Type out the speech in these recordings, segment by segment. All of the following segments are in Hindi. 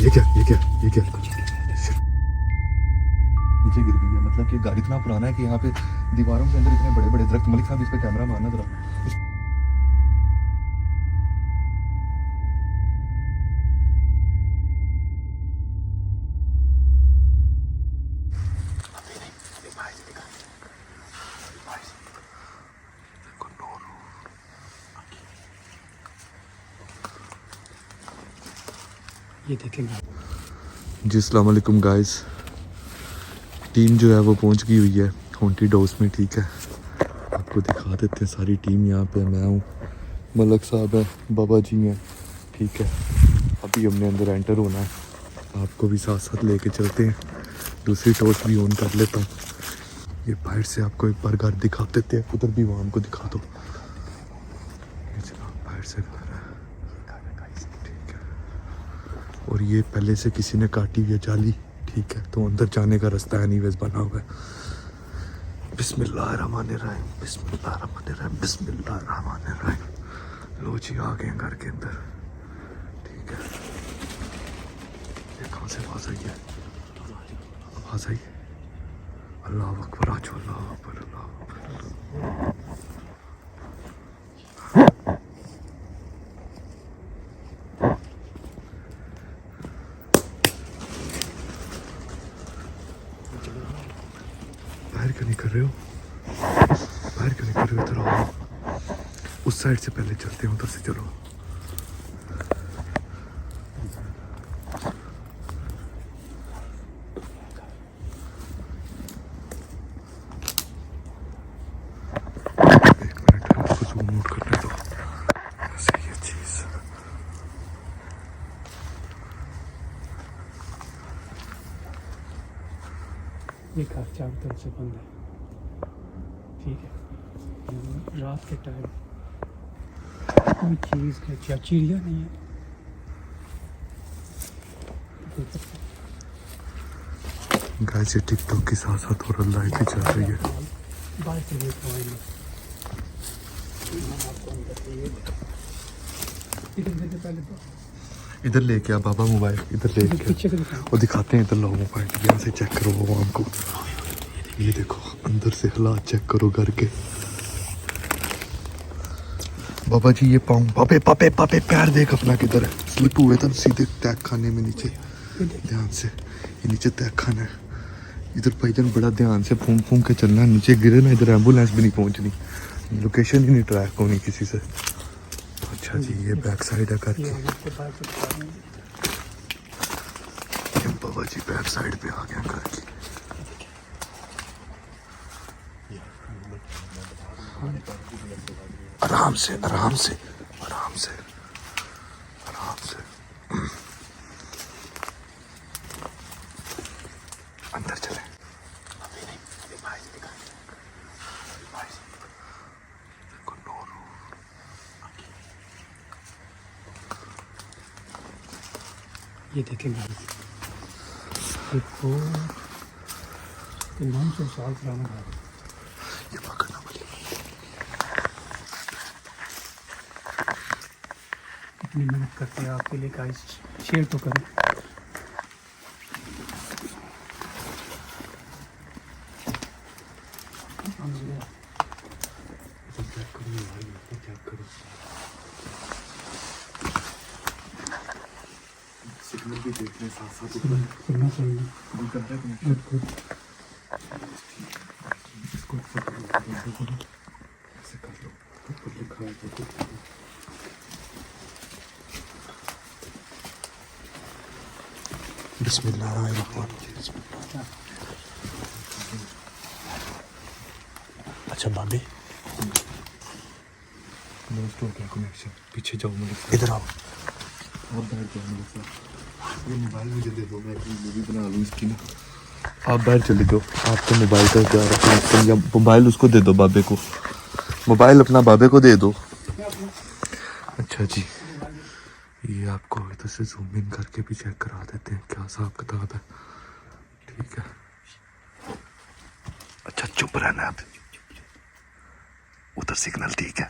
ये क्या ये क्या ये क्या? नीचे गिर गई है। मतलब कि गाड़ी इतना पुराना है कि यहाँ पे दीवारों के अंदर इतने बड़े बड़े दरख्त। मलिक साहब इस पे कैमरा मारना जरा। ये देखेंगे जी अस्सलाम वालेकुम गाइस। टीम जो है वो पहुंच गई हुई है हॉन्टेड हाउस में। ठीक है, आपको दिखा देते हैं सारी टीम। यहाँ पे मैं हूँ, मलक साहब है, बाबा जी हैं। ठीक है, अभी हमने अंदर एंटर होना है। आपको भी साथ साथ लेके चलते हैं। दूसरी टॉर्च भी ऑन कर लेता हूँ। ये बाहर से आपको एक बार घर दिखा देते हैं। उधर भी वो हमको दिखा दो। ये जनाब बाहर से घर है। ठीक है, और ये पहले से किसी ने काटी हुई है जाली। ठीक है, तो अंदर जाने का रास्ता है एनीवेज बना हुआ है। बिस्मिल्लाहिर्रहमानिर्रहीम, बिस्मिल्लाहिर्रहमानिर्रहीम, बिस्मिल्लाहिर्रहमानिर्रहीम। लो जी आ गए हैं घर के अंदर। ठीक है, ये कहाँ से आवाज़ आई है? आवाज़ आई? अल्लाह अकबर, आजो अल्लाह अकबर, अल्लाह अकबर। बाहर क्यों नहीं कर रहे हो? बाहर क्यों नहीं कर रहे हो? इधर आओ। उस साइड से पहले चलते हैं, उधर से चलो। एक मिनट, आपको जूम आउट करने दो। ऐसे ये चीज़ ये घर चारों तरफ से बंद है। ठीक है, रात के टाइम कोई चीज़ का चिड़िया नहीं है। गाइस, ये टिकटॉक के साथ साथ और लाइट भी चल रही है। बाहर से देख रहा हूँ आपको अंदर से ये इधर से पहले तो इधर लेके आ बाबा मोबाइल, इधर लेके पीछे से दिखाओ। और दिखाते हैं। इधर लो मोबाइल, यहाँ से चेक करो वो हमको। ये देखो अंदर से हालात चेक करो घर के। बाबा जी ये पाऊँ, पापे पापे पापे पैर देख अपना किधर है। स्लिप हुए तो सीधे टैग खाने में नीचे। ध्यान से, ये नीचे टैग खाना है। इधर भाईजान बड़ा ध्यान से फूंक फूंक के चलना है। नीचे गिरे ना, इधर एम्बुलेंस भी नहीं पहुंचनी। लोकेशन ही नहीं ट्रैक होनी किसी से। अच्छा जी, ये बैक साइड है घर की। ये बाबा जी बैक साइड पे आ गया घर की। आराम से आराम से आराम से आराम से। अंदर चले। ये देखेंगे देखो, 900 साल पुराना घर है। ये पकड़ना पड़ेगा। इतनी मेहनत करते हैं आपके लिए, गाइस शेयर तो करें। चेक करो भाई, चेक करो। सिग्नल भी देखने साथ साथ ऊपर सुनना चाहिए। गुड कर रहा है। Good good. इसको ऐसे कर लो, ऐसे कर लो। ऊपर लिखा है तो कुछ बिस्मिल्लाहिर्रहमानिर्रहीम। अच्छा बाबे, दोस्त हो गया कनेक्शन। पीछे जाओ मलिक साहब, इधर आओ। आप बैठ जाओ मलिक साहब। ये मोबाइल मुझे दे दो, मैं अपनी मूवी बना लूँ इसकी ना। आप बाहर चले जाओ। आपको मोबाइल का क्या रखना, या मोबाइल उसको दे दो बाबे को। मोबाइल अपना बाबे को दे दो। अच्छा जी, ये आपको इधर से जूम इन करके भी चेक करा देते हैं क्या हिसाब किताब है। ठीक है, अच्छा चुप रहना आप। उधर सिग्नल ठीक है।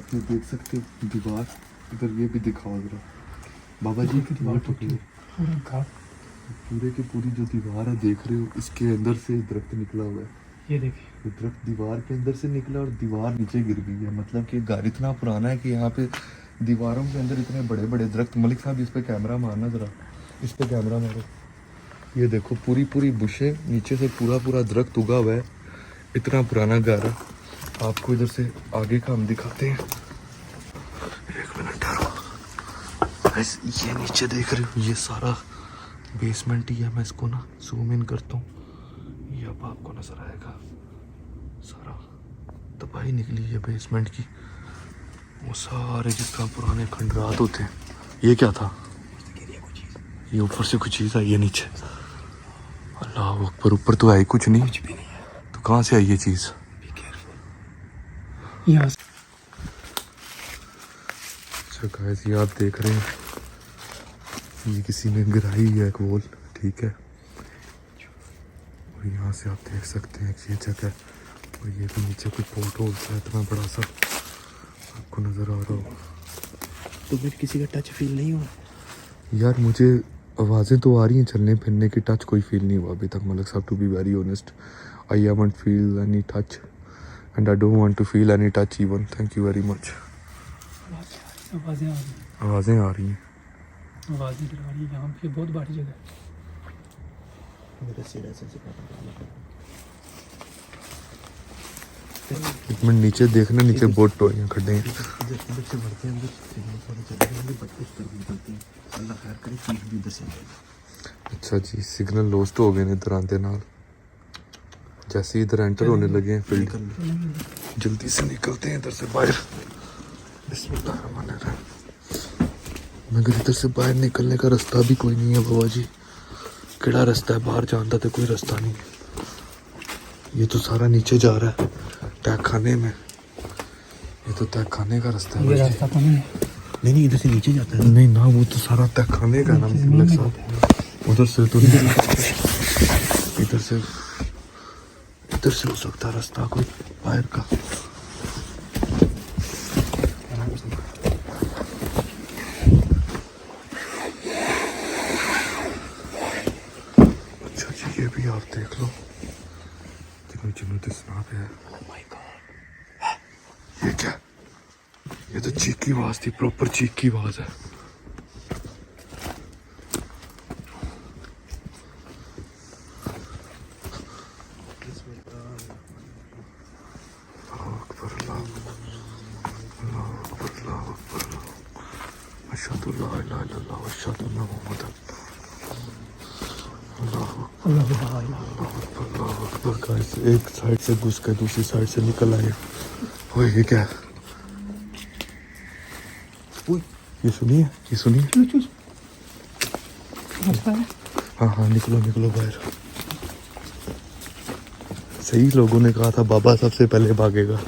आप ये देख सकते हो दीवार, इधर ये भी दिखाओ जरा बाबा जी की दीवार टूटी है पूरा घाट। पूरे की पूरी जो दीवार है देख रहे हो, इसके अंदर से दरख्त निकला हुआ है। ये देखिए ये दरख्त दीवार के अंदर से निकला और दीवार नीचे गिर गई है। मतलब कि घर इतना पुराना है कि यहाँ पे दीवारों के अंदर इतने बड़े बड़े दरख्त। मलिक साहब इस पे कैमरा मारना जरा, इस पे कैमरा मारो। ये देखो पूरी पूरी बुशे, नीचे से पूरा पूरा दरख्त उगा हुआ है। इतना पुराना घर है। आपको इधर से आगे का हम दिखाते हैं। एक मिनट ठहरो, ये नीचे देख रहे हो, ये सारा बेसमेंट ही है। मैं इसको ना जूम इन करता हूँ, ये अब आपको नजर आएगा। सारा तबाही निकली है बेसमेंट की। वो सारे जिस तरह पुराने खंडरात होते हैं। ये क्या था? ये ऊपर से कुछ चीज़ आई है नीचे। अल्लाह अकबर, ऊपर तो आई कुछ नहीं। कुछ भी नहीं है। तो कहाँ से आई ये चीज़? यहाँ से अच्छा गाइस, ये आप देख रहे हैं, ये किसी ने गिराई है एक वॉल, ठीक है। और यहाँ से आप देख सकते हैं कि ये जगह, और ये भी नीचे कोई पोर्ट होल सा इतना बड़ा सा आपको नज़र आ रहा होगा। तो फिर किसी का टच फील नहीं हुआ? यार मुझे आवाज़ें तो आ रही हैं चलने फिरने की, टच कोई फील नहीं हुआ अभी तक मलिक साहब। To be very honest, I haven't feel any touch and I don't want to feel any touch even. Thank you very much. आवाज़ें आ रही हैं, आवाज़ें आ रही हैं। आवाज़ें डरा रही हैं। यहाँ पे बहुत बड़ी जगह है। एक मिनट नीचे देखना, नीचे बोट टोरियाँ खड़े हैं। अच्छा जी, सिग्नल लॉस्ट हो गए ने इधर आंदे नाल। जैसे ही इधर एंटर होने लगे हैं फील्ड, जल्दी से निकलते हैं इधर से बाहर। बिस्मिल्लाहिर्रहमानिर्रहीम। मगर इधर से बाहर निकलने का रास्ता भी कोई नहीं है बाबा जी। केड़ा रास्ता है बाहर जाने का? तो कोई रास्ता नहीं है। ये तो सारा नीचे जा रहा है तह खाने में। ये तो तह खाने का रास्ता है। ये रास्ता तो नहीं है। नहीं इधर से नीचे जाता है। नहीं ना, वो तो सारा तह खाने का नाम मलिक साहब। उधर से तो नहीं, इधर से हो सकता है रास्ता कोई बाहर का। अच्छा जी, ये भी आप देख लो, जिन्हों जिन्हों दिसना पे है। ये क्या? ये तो चीख की आवाज थी, प्रॉपर चीख की आवाज है। एक साइड से घुस के दूसरी साइड से निकल आए। ओए ये क्या? ये सुनिए, ये सुनिए। हाँ हाँ, निकलो निकलो बाहर। सही लोगों ने कहा था बाबा सबसे पहले भागेगा।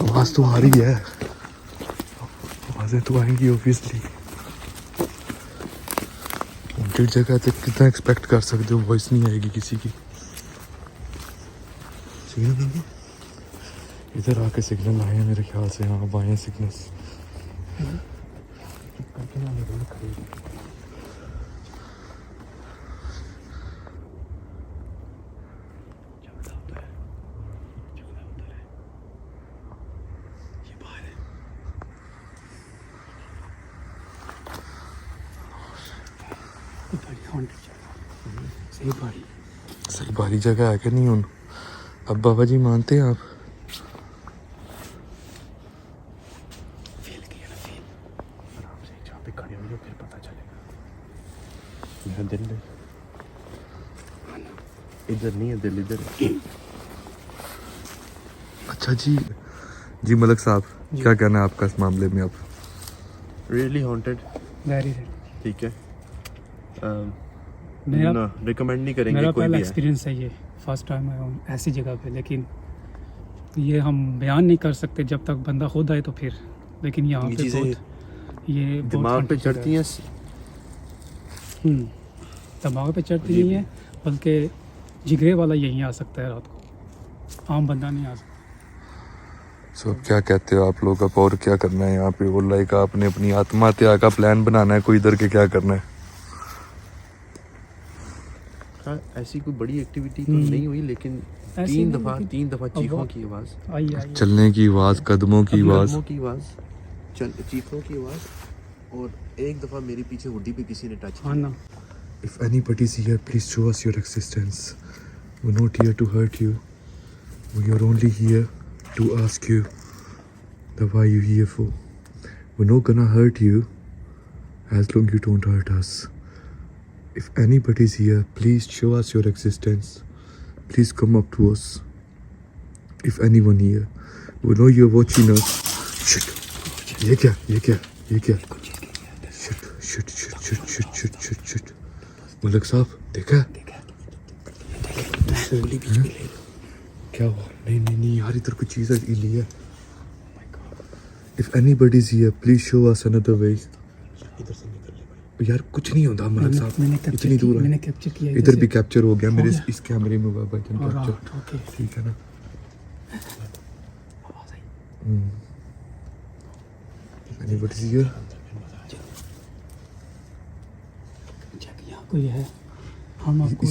आवाज तो आ रही है, आवाजें तो आएंगी ऑब्वियसली। हॉन्टेड जगह तक कितना एक्सपेक्ट कर सकते हो, वॉइस नहीं आएगी किसी की। सिग्नल इधर आके सिग्नल आए हैं मेरे ख्याल से। हाँ अब आए हैं सिग्नल। सही भारी जगह है कि नहीं उन? अब बाबा जी मानते हैं आप? फील किया ना, फील आराम से जहाँ पे खड़े हो जाओ, फिर पता चलेगा। दिल इधर नहीं है, दिल इधर है। अच्छा जी, जी मलिक साहब क्या कहना है आपका इस मामले में? अब रियली हॉन्टेड, वेरी ठीक है। मेरा ना रिकमेंड नहीं करेंगे मेरा कोई पहला भी है। एक्सपीरियंस है ये। फर्स्ट टाइम आया हूँ ऐसी जगह पे, लेकिन ये हम बयान नहीं कर सकते जब तक बंदा खुद आए तो फिर। लेकिन यहाँ ये पे चीज़ें ये दिमाग पे चढ़ती हैं। दिमाग पे चढ़ती नहीं है, बल्कि जिगरे वाला यहीं आ सकता है रात को, आम बंदा नहीं आ सकता। सो अब क्या कहते हो आप लोग, अब और क्या करना है यहाँ पे? और लाइक आपने अपनी आत्महत्या का प्लान बनाना है कोई इधर के, क्या करना है? हाँ, ऐसी कोई बड़ी एक्टिविटी तो नहीं हुई, लेकिन ऐसी तीन नहीं, दफा लेकिन चीखों अब की आवाज़, आई चलने की आवाज़, कदमों की आवाज़। कदमों की आवाज़, चीखों की आवाज़, और एक दफ़ा मेरे पीछे हुडी पे किसी ने टच हाँ किया। ना, If anybody is here, please show us your existence. We're not here to hurt you. We are only here to ask you the why you here for. We're not gonna hurt you as long you don't hurt us. If anybody is here, please show us your existence. Please come up to us. If anyone here, we know you're watching us. Shit. ये क्या? Shit. मलिक साहब देखा? क्या हुआ? नहीं यार, इधर कुछ चीज़ इली है। If anybody is here, please show us another way. इधर से निकल ले भाई। यार कुछ नहीं होता मलिक साहब, इतनी दूर मैंने है। कैप्चर किया इधर भी कैप्चर हो गया मेरे हो गया? इस कैमरे में हुआ भाई कैप्चर। ओके, ठीक है ना? Anybody is here? यहाँ कोई है, हम आपको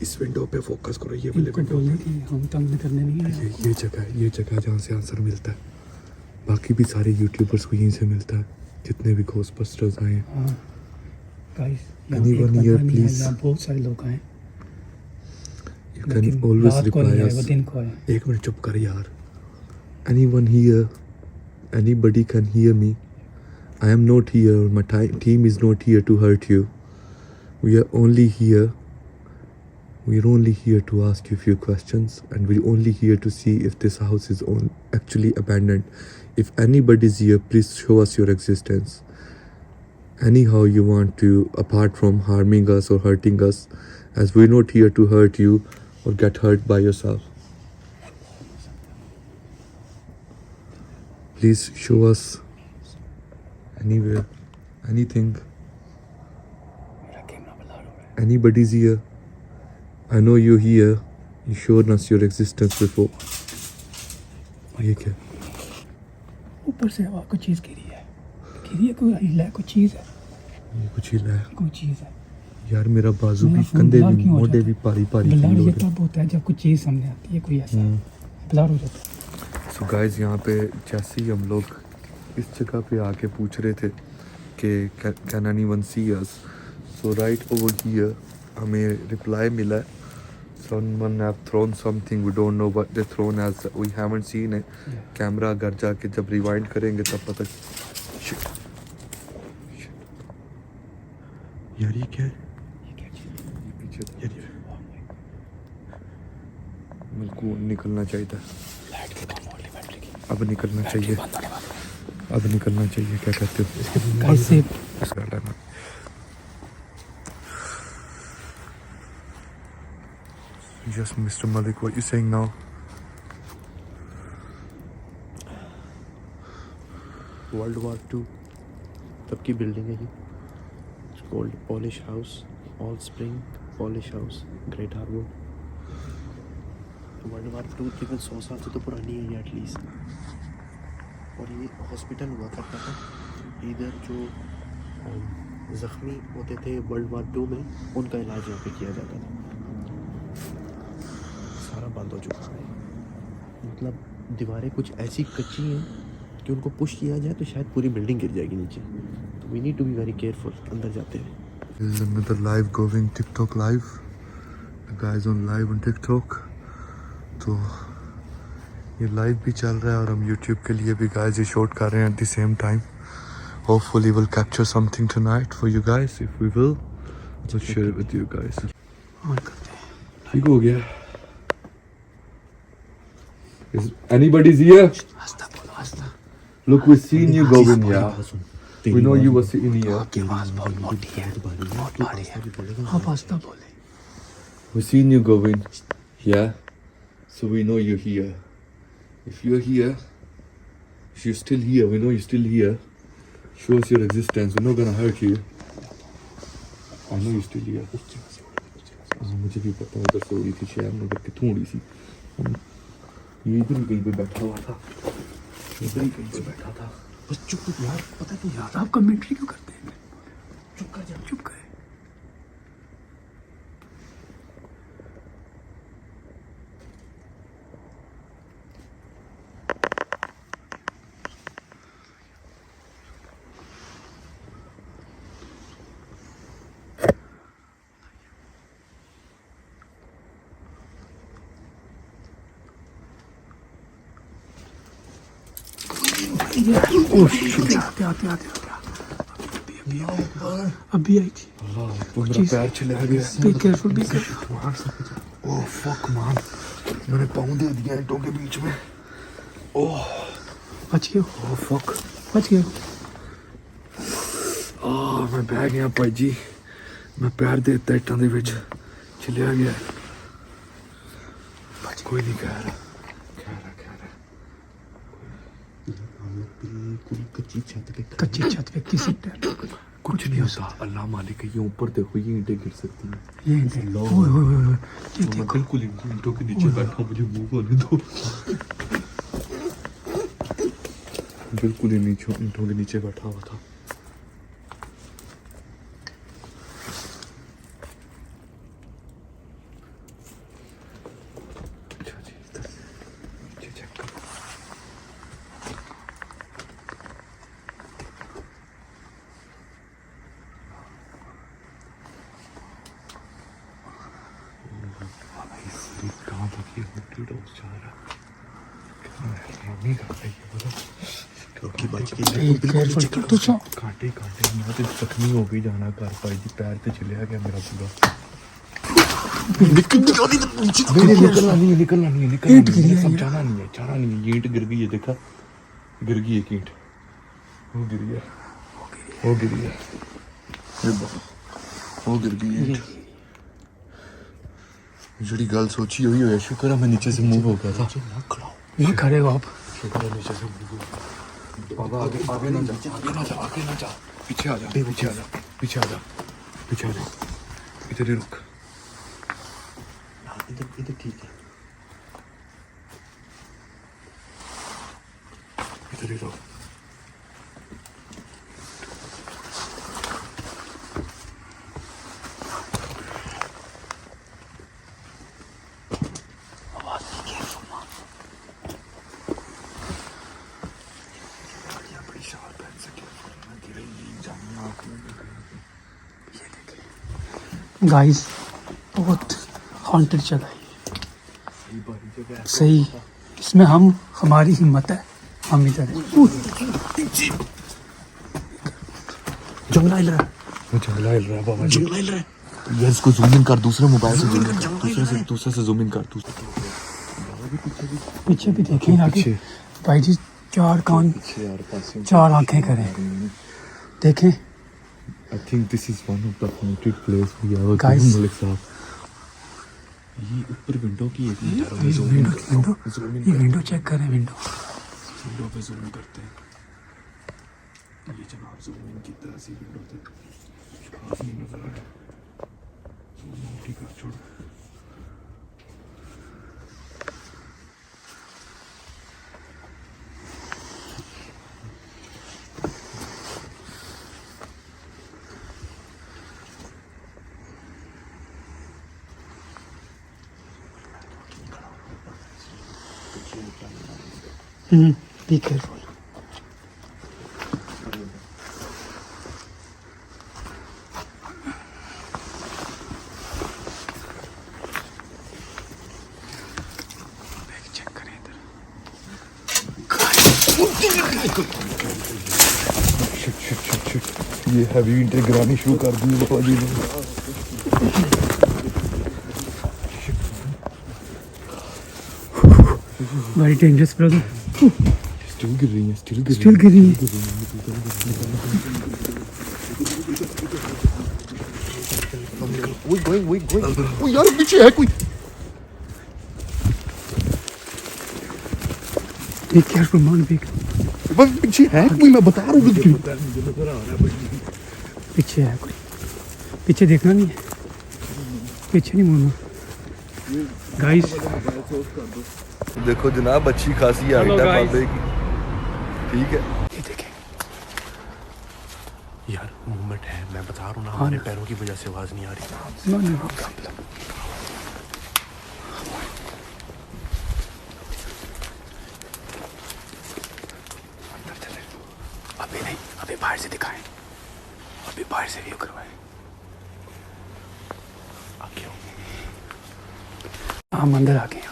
इस विंडो पे फोकस करो। ये वाले इनको विंडो बोलने की हम तंग करने नहीं आए। ये जगह जहाँ से आंसर मिलता है। बाकी भी सारे यूट्यूबर्स को यहीं से मिलता है, जितने भी घोस्टबस्टर्स आए हैं। हाँ गाइस, Anyone here, please? यहाँ बहुत सारे लोग आए, You can always रात को reply नहीं आए, us. वो दिन को आए। एक मिनट चुप कर यार। Anyone here, anybody can hear me. I am not here, my team is not here to hurt you. We are only here to ask you a few questions, and we're only here to see if this house is actually abandoned. If anybody is here, please show us your existence. Anyhow you want to, apart from harming us or hurting us, as we're not here to hurt you or get hurt by yourself. Please show us anywhere, anything. मेरा कैमरा ब्लर हो रहा है। Anybody's here. I know you're here. You showed us your existence before. ये क्या? ऊपर से हवा कोई चीज़ गिरी है, कोई हिला है, कोई चीज़ है, ये कुछ हिला है कोई चीज़ है। यार। मेरा बाजू मेरा भी, फोन कंधे ब्लर भी, क्यों हो मोढे जाता भी है? भारी ब्लर फील हो ये रहे तब होता है जब कुछ चीज़ सामने आती है, कोई ऐसा ब्लर हो जाता है। सो गाइस, यहाँ पे जैसे ही हम लोग इस जगह पे आके पूछ रहे थे कि can anyone see us, so right over here हमें रिप्लाई मिला है, someone have thrown something, we don't know what they thrown as, we haven't seen it. Camera घर जाके जब रिवाइंड करेंगे तब पता। Shit. यार ये क्या है? ये पीछे था यार। मेरे को निकलना चाहिए था, लाइट के कम हो रही बैटरी की, अब निकलना चाहिए, अब निकलना चाहिए। क्या कहते हो? कैसे? Yes, Mr. Malik, what you saying now? World War II तब की बिल्डिंग है ये। It's called Polish House, All Spring Polish House, Great Harbour। World war 2 तकरीबन 100 साल से तो पुरानी है ये एटलीस्ट। और ये हॉस्पिटल हुआ करता था इधर, जो ज़ख्मी होते थे वर्ल्ड वार 2 में, उनका इलाज यहाँ पे किया जाता था। सारा बंद हो चुका है, मतलब दीवारें कुछ ऐसी कच्ची हैं कि उनको पुश किया जाए तो शायद पूरी बिल्डिंग गिर जाएगी नीचे। तो we need to be very careful अंदर जाते हुए। This is another live going TikTok live. The guys on live on TikTok. तो ये लाइव भी चल रहा है और हम YouTube के लिए भी guys ये शूट कर रहे हैं at the same time. Hopefully we'll capture something tonight for you guys. If we will, we'll share it with you guys. On करते हैं। ठीक हो गया? Is anybody's here? आस्ता बोलो, आस्ता। Look, we've seen you go in here. We know you were sitting here. आपकी आवाज़ बहुत मोटी है, बहुत भारी है। आप आस्ता बोले। We've seen you go in. Yeah. So we know you're here. If you're here, if you're still here, we know you're still here. Show us your existence. We're not gonna hurt you. I know you're still here. हाँ, मुझे भी पता है उधर से हो रही थी शायद, मगर कितनी हो रही थी। ये इधर ही कहीं पे बैठा हुआ था, इधर ही कहीं पे बैठा था। बस चुप यार, पता नहीं यार। आप कमेंट्री क्यों करते हैं? चुप कर जा। चुप करे। आते अभी आई थी। मेरा पैर चला गया। Be careful, be careful. Oh fuck man, मैंने पाँव दे दिया ईंटों के बीच में। ओह बच गए, ओह फक, बच गए। मैं बह गया भाई जी, मैं पैर दे दिता ईंटों के बीच, चलिया गया। कोई नहीं कह रहा, बिल्कुल कच्ची छत पे किसी टाइम कुछ नहीं होता। अल्लाह मालिक है, ये ऊपर देखो, ये ईंटें गिर सकती हैं। ये ओए ये मैं बिल्कुल ईंटों के नीचे बैठा, मुझे मुंह होने दो। बिल्कुल ही नीचे ईंटों के नीचे बैठा हुआ था। अच्छा जी, इधर नीचे चेक करो। कहाँ तक ये हॉन्टेड हाउस जा रहा है? कितना हैरानी कर रही है, मतलब कि बच के तो सो कांटे कांटे मैं तो जख्मी हो गई जाना घर पाई जी, पैर पे चलिया गया मेरा पूरा। निकलना नहीं है, निकलना नहीं है, ईंट गिरी है, सब जाना नहीं है, जाना नहीं है। ये ईंट गिर गई है, देखा गिर गई एक ईंट, वो गिरी है, वो गिरी है, वो गिर गई है। जड़ी गल सोची हुई है, शुक्र है मैं नीचे से मूव हो गया था। ना खड़े हो आप। शुक्र है नीचे से मूव हो गया। बाबा आगे आगे ना जा, आगे ना जा, आगे ना जा, पीछे आ जा, पीछे आ जा, पीछे आ जा, पीछे आ जा, इधर ही रुक। इधर ठीक है, इधर ही रुक। गाइस बहुत हॉन्टेड जगह है, सही। इसमें हमारी हिम्मत है, हम इधर हैं। जंगला हिल रहा है, वो जंगला हिल रहा है बाबा जी। जंगला हिल रहा है। यार इसको जूम इन कर, दूसरे मोबाइल से जूम इन कर, दूसरे से जूम इन कर। पीछे भी देखें आगे भाई जी, चार कान चार आंखें करें, देखें। I think this is one of the haunted place we ever Guys. been, Malik साहब। ये ऊपर विंडो की एक मिनट है, विंडो ये विंडो चेक करें, विंडो पे जूम करते हैं। ये जनाब जूम इन की तरह से विंडो पे काफी नजर आ रहा है। जूम आउट ही कर छोड़। Be careful. चेक करें इधर। शिट, ये हैवी ईंटें गिरानी शुरू कर दी बाबा जी ने। Very dangerous brother. स्टिल गिर रही है, स्टिल गिर रही है। ओ यार पीछे है कोई। बी केयरफुल मान, बस पीछे है कोई, मैं बता रहा हूँ। पीछे है कोई, पीछे देखना नहीं है, पीछे नहीं मुड़ना गाइस। देखो जनाब अच्छी खासी हाइट Hello, है guys. बाबे की, ठीक है। ये देखें, यार मूवमेंट है, मैं बता रहा हूँ ना, हाँ हमारे ना। पैरों की वजह से आवाज़ नहीं आ रही। No no no problem. अंदर चले, अभी नहीं, अभी बाहर से दिखाएं, अभी बाहर से व्यू करवाएं। आगे आओ, हम अंदर आ गए हैं।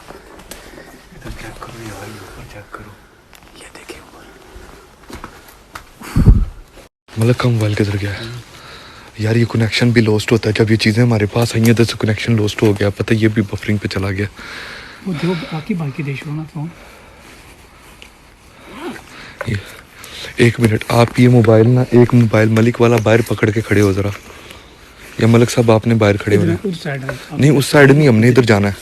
इधर चेक करो यार, ये ऊपर चेक करो। ये देखिए ऊपर, मतलब का मोबाइल किधर गया है यार? ये कनेक्शन भी लॉस्ट होता है जब ये चीज़ें हमारे पास आई हैं, तो कनेक्शन लॉस्ट हो गया, पता है ये भी बफरिंग पे चला गया। वो जो आपकी बाइक की देश हो ना फोन। एक मिनट, आप ये मोबाइल ना, एक मोबाइल मलिक वाला बाहर पकड़ के खड़े हो ज़रा, या मलिक साहब आपने बाहर खड़े होना है? उस साइड नहीं उस साइड नहीं, हमने इधर जाना है।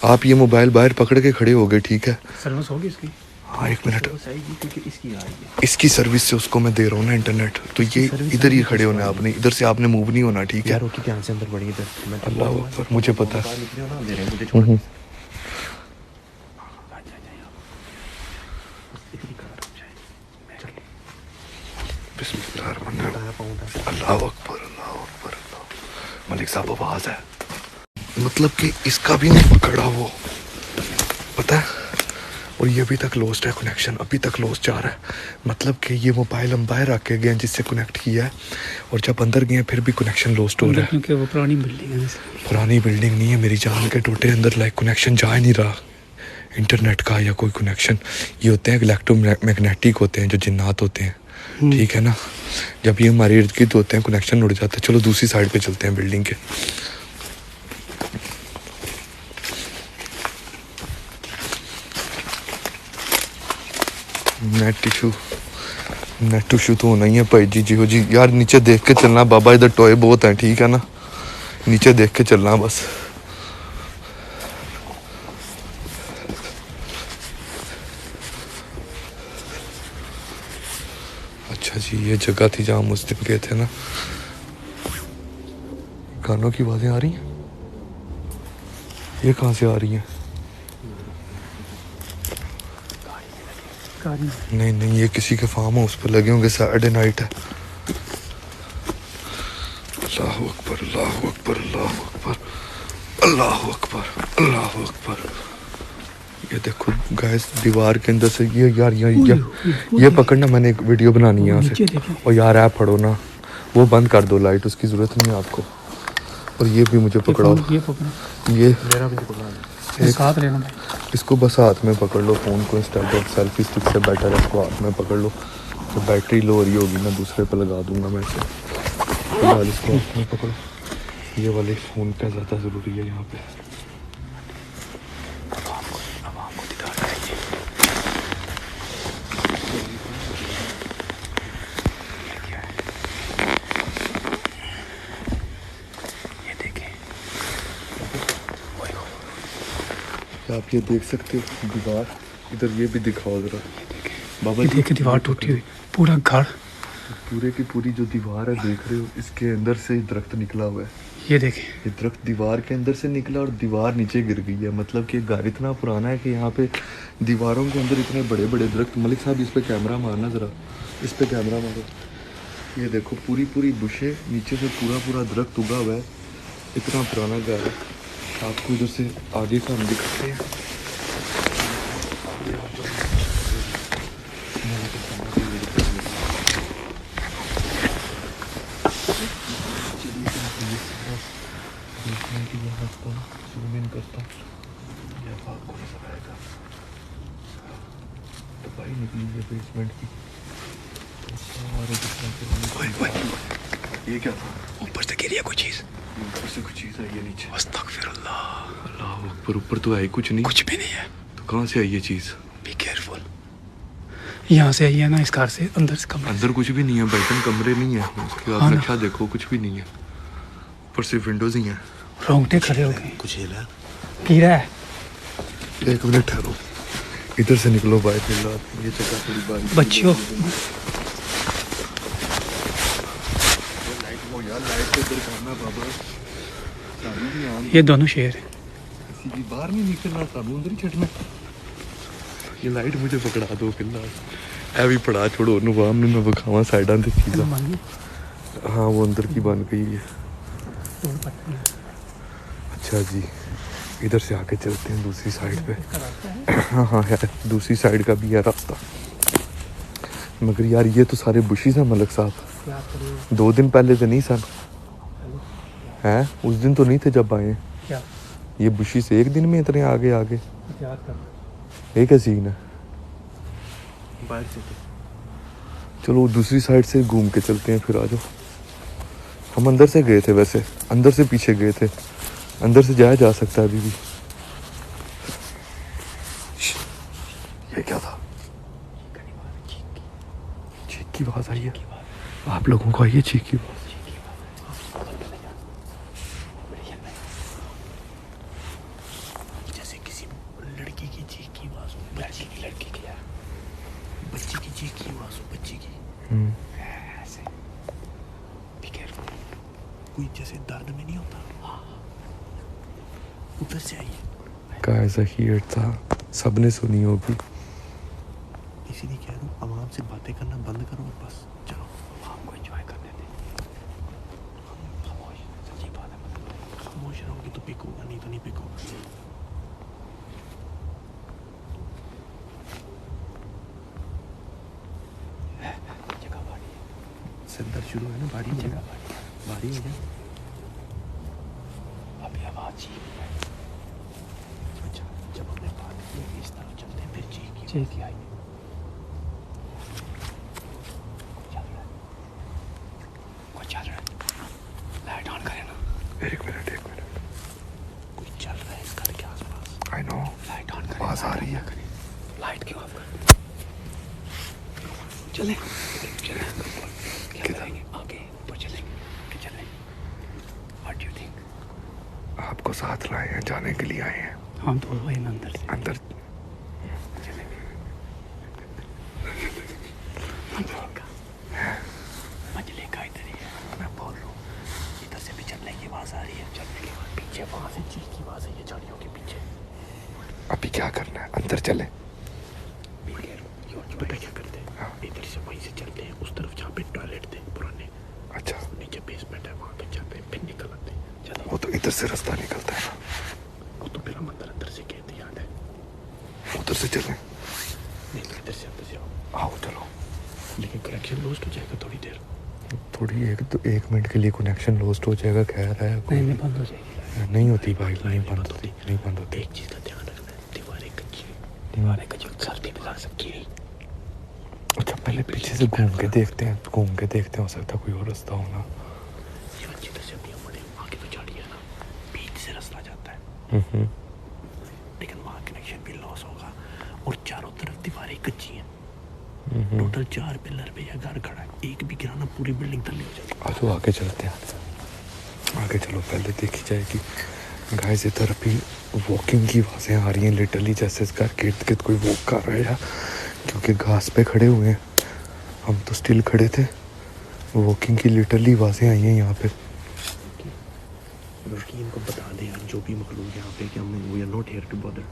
आप ये मोबाइल बाहर पकड़ के खड़े हो गए, ठीक है? सर्विस होगी इसकी। हाँ एक मिनट, आएगी क्योंकि इसकी आ रही है। इसकी सर्विस से उसको मैं दे रहा हूँ ना इंटरनेट, तो ये इधर ही खड़े होना है आपने, इधर से आपने मूव नहीं होना, ठीक है? यार ओके, ध्यान से अंदर बढ़ी इधर। मैं अल्लाह अकबर, मुझे पता है। बाहर निकले हो ना अंधेरे में, मुझे छोड़। बिस्मिल्लाहिर्रहमानिर्रहीम। अल्लाह अकबर, अल्लाह अकबर, अल्लाह। मलिक साहब आवाज़ है, मतलब कि इसका भी नहीं पकड़ा वो, पता है? और ये अभी तक लॉस्ट है कनेक्शन, अभी तक लॉस्ट जा रहा है। मतलब कि ये मोबाइल हम बाहर रख के गए जिससे कनेक्ट किया है, और जब अंदर गए फिर भी कनेक्शन लॉस्ट हो रहा है। क्योंकि वो पुरानी बिल्डिंग है। पुरानी बिल्डिंग नहीं है मेरी जान के टोटे, अंदर लाइक कनेक्शन जा ही नहीं रहा इंटरनेट का या कोई कनेक्शन। ये होते हैं इलेक्ट्रोमैग्नेटिक होते हैं, जो जिन्नात होते हैं, ठीक है ना? जब ये हमारे इर्द गिर्द होते हैं कनेक्शन उड़ जाता है। चलो दूसरी साइड पे चलते हैं बिल्डिंग के। नेट इशू तो होना ही है भाई जी। जी यार नीचे देख के चलना बाबा, इधर टॉय बहुत हैं, ठीक है ना? नीचे देख के चलना बस। अच्छा जी, ये जगह थी जहाँ हम उस दिन गए थे ना। गानों की आवाज़ें आ रही हैं, ये कहाँ से आ रही हैं? नहीं नहीं, ये किसी के फार्म हाउस पर लगे होंगे, सैटरडे नाइट है। अल्लाह अकबर, अल्लाह अकबर, अल्लाह अकबर, अल्लाह अकबर, अल्लाह अकबर। ये देखो गाइस, दीवार के अंदर से ये यार ये पकड़ना, मैंने एक वीडियो बनानी है यहाँ से। और यार ऐप पढ़ो ना, वो बंद कर दो लाइट, उसकी ज़रूरत नहीं है आपको। और ये भी मुझे पकड़ाओ, ये मेरा भी पकड़ा है। एक साथ लेना भाई। इसको बस हाथ में पकड़ लो, फ़ोन को इंस्टेड ऑफ सेल्फी स्टिक से बेटर है इसको हाथ में पकड़ लो। तो बैटरी लो हो रही होगी ना, दूसरे पे लगा दूंगा मैं इसे। फिलहाल इसको हाथ में पकड़ो, ये वाले फ़ोन का ज़्यादा ज़रूरी है यहाँ पे। आप ये देख सकते हो दीवार, इधर ये भी दिखाओ जरा बाबा जी। देखिए दीवार टूटी हुई, पूरा घर, पूरे की पूरी जो दीवार है देख रहे हो, इसके अंदर से दरख्त निकला हुआ है। ये देखिए, ये दरख्त दीवार के अंदर से निकला और दीवार नीचे गिर गई है। मतलब कि घर इतना पुराना है कि यहाँ पे दीवारों के अंदर इतने बड़े बड़े दरख्त। मलिक साहब इस पे कैमरा मारना ज़रा, इस पे कैमरा मारो। ये देखो पूरी पूरी बुशे, नीचे से पूरा पूरा दरख्त उगा हुआ है। इतना पुराना घर है। आपको इधर से आगे का हम दिखाते हैं। बेसमेंट की ये क्या था? ऊपर से गिरी है कोई चीज़, ऊपर से कुछ चीज़ आई है नीचे। अस्तगफिरुल्लाह, अल्लाह अकबर, ऊपर तो आई कुछ नहीं। कुछ भी नहीं है। तो कहाँ से आई ये चीज़? Be careful. यहाँ से आई है ना, इस कार से, अंदर से कमरे। अंदर कुछ भी नहीं है, बैठन कमरे नहीं है उसके। आप नक्शा देखो, कुछ भी नहीं है, ऊपर सिर्फ विंडोज ही हैं। रोंगटे खड़े हो गए। कुछ हिला, कीड़ा है। एक मिनट ठहरो, इधर से निकलो भाई। फिलहाल ये जगह थोड़ी बारी बच्चियों, बाबा ये दोनों शेर हैं। किसी की बाहर नहीं निकलना, साबुन उधर ही छटना। ये लाइट मुझे पकड़ा दो किला ए भी पड़ा छोड़ो नवाम ने मैं विखावा साइडा ते चीज़ां हाँ वो अंदर की बन गई है अच्छा जी इधर से आके चलते हैं दूसरी साइड पे हाँ हाँ है दूसरी साइड का भी है रास्ता मगर यार ये तो सारे बुशिस हैं मलक साहब 2 दिन पहले तो नहीं सन हैं उस दिन तो नहीं थे जब आए क्या ये बुशिस एक दिन में इतने आगे आगे याद कर ये क्या सीन है बाहर से थे चलो दूसरी साइड से घूम के चलते हैं फिर आ जाओ हम अंदर से गए थे वैसे अंदर से पीछे गए थे अंदर से जाया जा सकता है अभी भी ये क्या था चीख की आवाज आई है आप लोगों को आई है चीख की आवाज जैसे किसी लड़की की चीख की आवाज हो लड़की की यार बच्ची की चीख की आवाज हो बच्ची की ऐसे बी केयरफुल कोई जैसे दर्द में नहीं होता उधर से आई है गाइस आई हियर था सबने सुनी होगी इसीलिए कह रहा हूँ आवाम से बातें करना बंद करो और बस चलो आवाम को एंजॉय करने दे खामोश सच्ची बात है खामोश रहोगे तो पिकोगा नहीं तो नहीं पिकोगा जगह भारी है सिद्दर शुरू है ना भारी जगह भारी हो जाए अभी आवाज चीख है अच्छा जब हमने बात की इस तरह चलते हैं फिर चीख की आई एक मिनट कोई चल रहा है इस घर के आसपास आई नो लाइट ऑन कर आवाज आ रही है लाइट क्यों ऑफ कर चले क्या करेंगे आगे ऊपर चलेंगे कि चलें व्हाट यू थिंक आपको साथ लाए हैं जाने के लिए आए हैं हम तो वही अंदर से अंदर मजले का इधर ही है मैं बोल रहा हूँ इधर से भी चलने की आवाज आ रही है चलने के बाद पीछे वहाँ से चीख की आवाज है ये झाड़ियों के पीछे अभी क्या करना है अंदर चले पता क्या करते हैं इधर से वहीं से चलते हैं उस तरफ जहाँ पे टॉयलेट थे पुराने अच्छा नीचे बेसमेंट है वहाँ तक जाते हैं फिर निकल आते हैं चलो वो तो इधर से रास्ता निकलता है ना वो तो फिर हम अंदर से कहते याद है उधर से चलें नहीं तो इधर से अंदर से आओ आओ चलो लेकिन कनेक्शन लॉस्ट हो जाएगा थोड़ी देर थोड़ी 1 मिनट के लिए कनेक्शन लॉस्ट हो जाएगा खैर है नहीं बंद हो जाएगी नहीं होती भाई नहीं बंद होती एक चीज़ का ध्यान रखना है दीवारें कच्ची सर्दी में ला सकती है अच्छा पहले पीछे से घूम के देखते हैं हो सकता है कोई और रास्ता होना ये अच्छी तरह से अभी हमारे आगे तो झाड़ी है ना बीच से रास्ता जाता है लेकिन वहाँ कनेक्शन भी लॉस होगा और चारों तरफ दीवारें कच्ची हैं टोटल 4 पिलर पे यह घर खड़ा है एक भी गिराना पूरी बिल्डिंग थल्ले हो जाएगी आ तो आगे चलते हैं आगे चलो पहले देखी जाएगी गाइस इधर अभी वॉकिंग की आवाज़ें आ रही हैं लिटरली जैसे इसका इर्द गिर्द कोई वॉक कर रहा है क्योंकि घास पे खड़े हुए हैं हम तो स्टिल खड़े थे वॉकिंग की लिटरली आवाज़ें आई हैं यहाँ पे रोशनी इनको बता दे यार जो भी मखलूक यहाँ पे कि हम we are not here to bother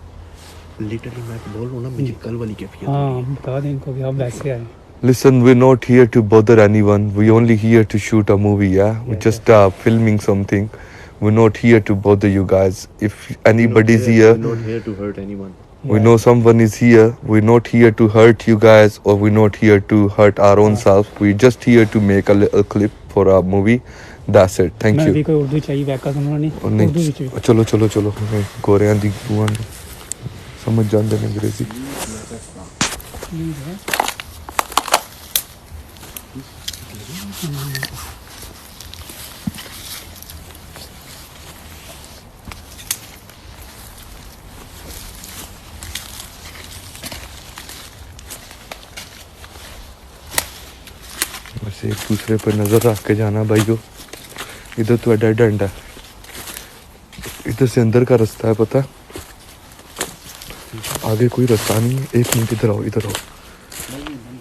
literally मैं बोल रहा हूँ ना मुझे कल वाली कैफियत हाँ बता दें इनको कि आप वैसे आए Listen, we're not here to bother anyone. We're only here to shoot a movie, yeah? We're just filming something. We're not here to bother you guys. If anybody's here, we're not here to hurt anyone. we know someone is here. We're not here to hurt you guys or we're not here to hurt our own self. We're just here to make a little clip for our movie. That's it. Thank मैं भी you. कोई उर्दू चाहिए वैका सुनना नहीं और उर्दू ਵਿੱਚ ਵੀ नहीं चलो हमें गोरियां दी बुआं समझ जाते हैं अंग्रेजी वैसे एक दूसरे पर नज़र रख के जाना भाइयों इधर तो डेड एंड है इधर से अंदर का रास्ता है पता आगे कोई रास्ता नहीं है 1 मिनट इधर आओ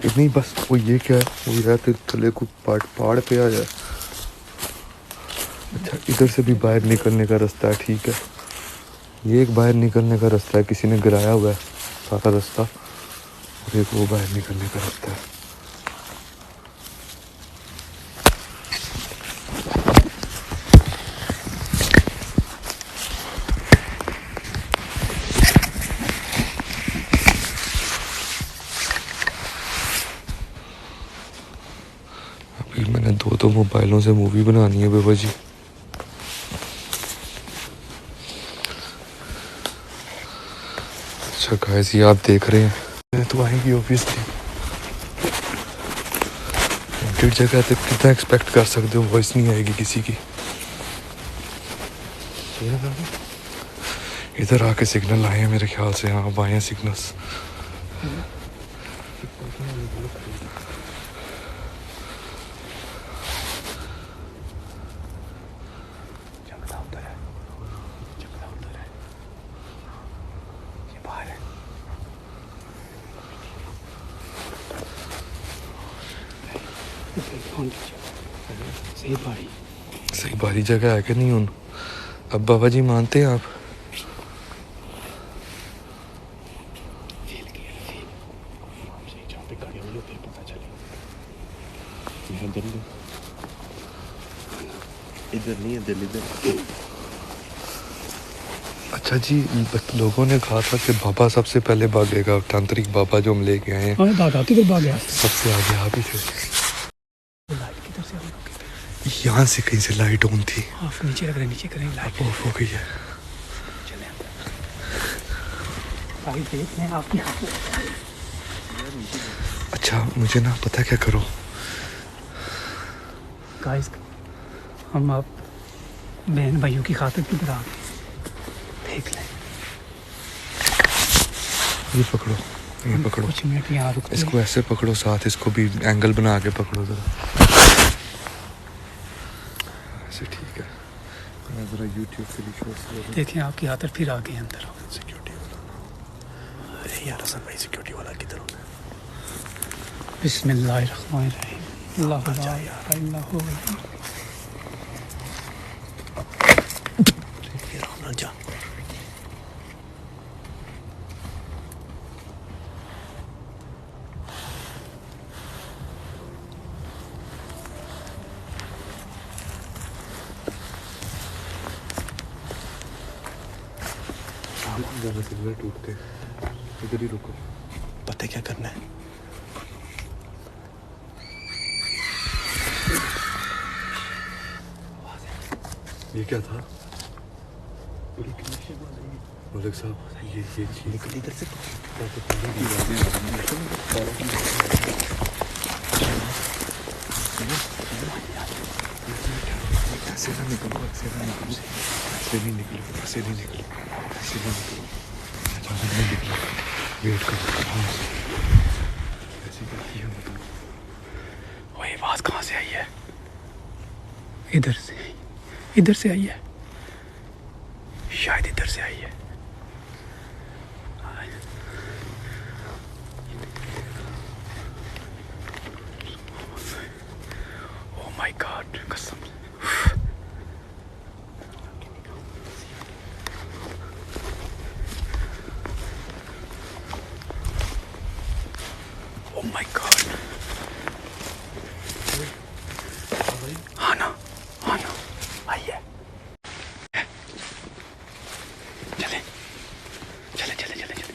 नहीं बस वो ये क्या है वो यार तेरे थले को पहाड़ पे आ जाए अच्छा इधर से भी बाहर निकलने का रास्ता है ठीक है ये एक बाहर निकलने का रास्ता है किसी ने गिराया हुआ है सारा रास्ता और एक वो बाहर निकलने का रास्ता है। अभी मैंने दो मोबाइलों से मूवी बनानी है बाबा जी। अच्छा गाइस, ये आप देख रहे हैं तो आएंगी ऑब्वियसली। हॉन्टेड जगह तो कितना एक्सपेक्ट कर सकते हो, वॉइस नहीं आएगी किसी की। इधर आके सिग्नल आए हैं मेरे ख्याल से। हाँ, अब आए हैं सिग्नल्स। सही बारी जगह है कि नहीं उन? अब बाबा जी मानते हैं आप? इधर नहीं है दिल, इधर। अच्छा जी, लोगों ने कहा था कि बाबा सबसे पहले भागेगा। तांत्रिक बाबा जो हम लेके आए हैं, किधर भाग गया? सबसे आगे आप ही थे। यहाँ से कहीं से लाइट ऑन थी। नीचे लग रहा है, नीचे करें लाइट ऑफ हो गई है। आपकी। अच्छा, मुझे ना पता क्या करो गाइस, हम आप बहन भाइयों की खातिर किधर आ गए, देख लें। ये पकड़ो, ये पकड़ो। कुछ मिनट यहाँ रुक। इसको ऐसे पकड़ो, साथ इसको भी एंगल बना के पकड़ो जरा। ऐसे ठीक है। मैं जरा यूट्यूब के लिए शॉर्ट्स देखें आपकी हाथ फिर आ गए अंदर। सिक्योरिटी वाला। अरे यार हसन भाई, सिक्योरिटी वाला किधर होना है? बिस्मिल्लाहिर्रहमानिर्रहीम। अल्लाह जा। ज़्यादा सिग्नल टूटते, इधर ही रुको। पता है क्या करना है? ये क्या था मलिक साहब? ये निकल इधर से। ऐसे ना निकलो, ऐसे ना निकलो, ऐसे नहीं निकलो, ऐसे नहीं निकलो, ऐसे नहीं निकलो, ज़्यादा नहीं निकलो। वेट करो। ऐसी करती है मतलब। वो ये आवाज़ कहाँ से आई है? इधर से, इधर से आई है, शायद इधर से आई है। ओह माय गॉड, कसम। Oh my God. हाँ ना, आई है। चले चले चले चले चले।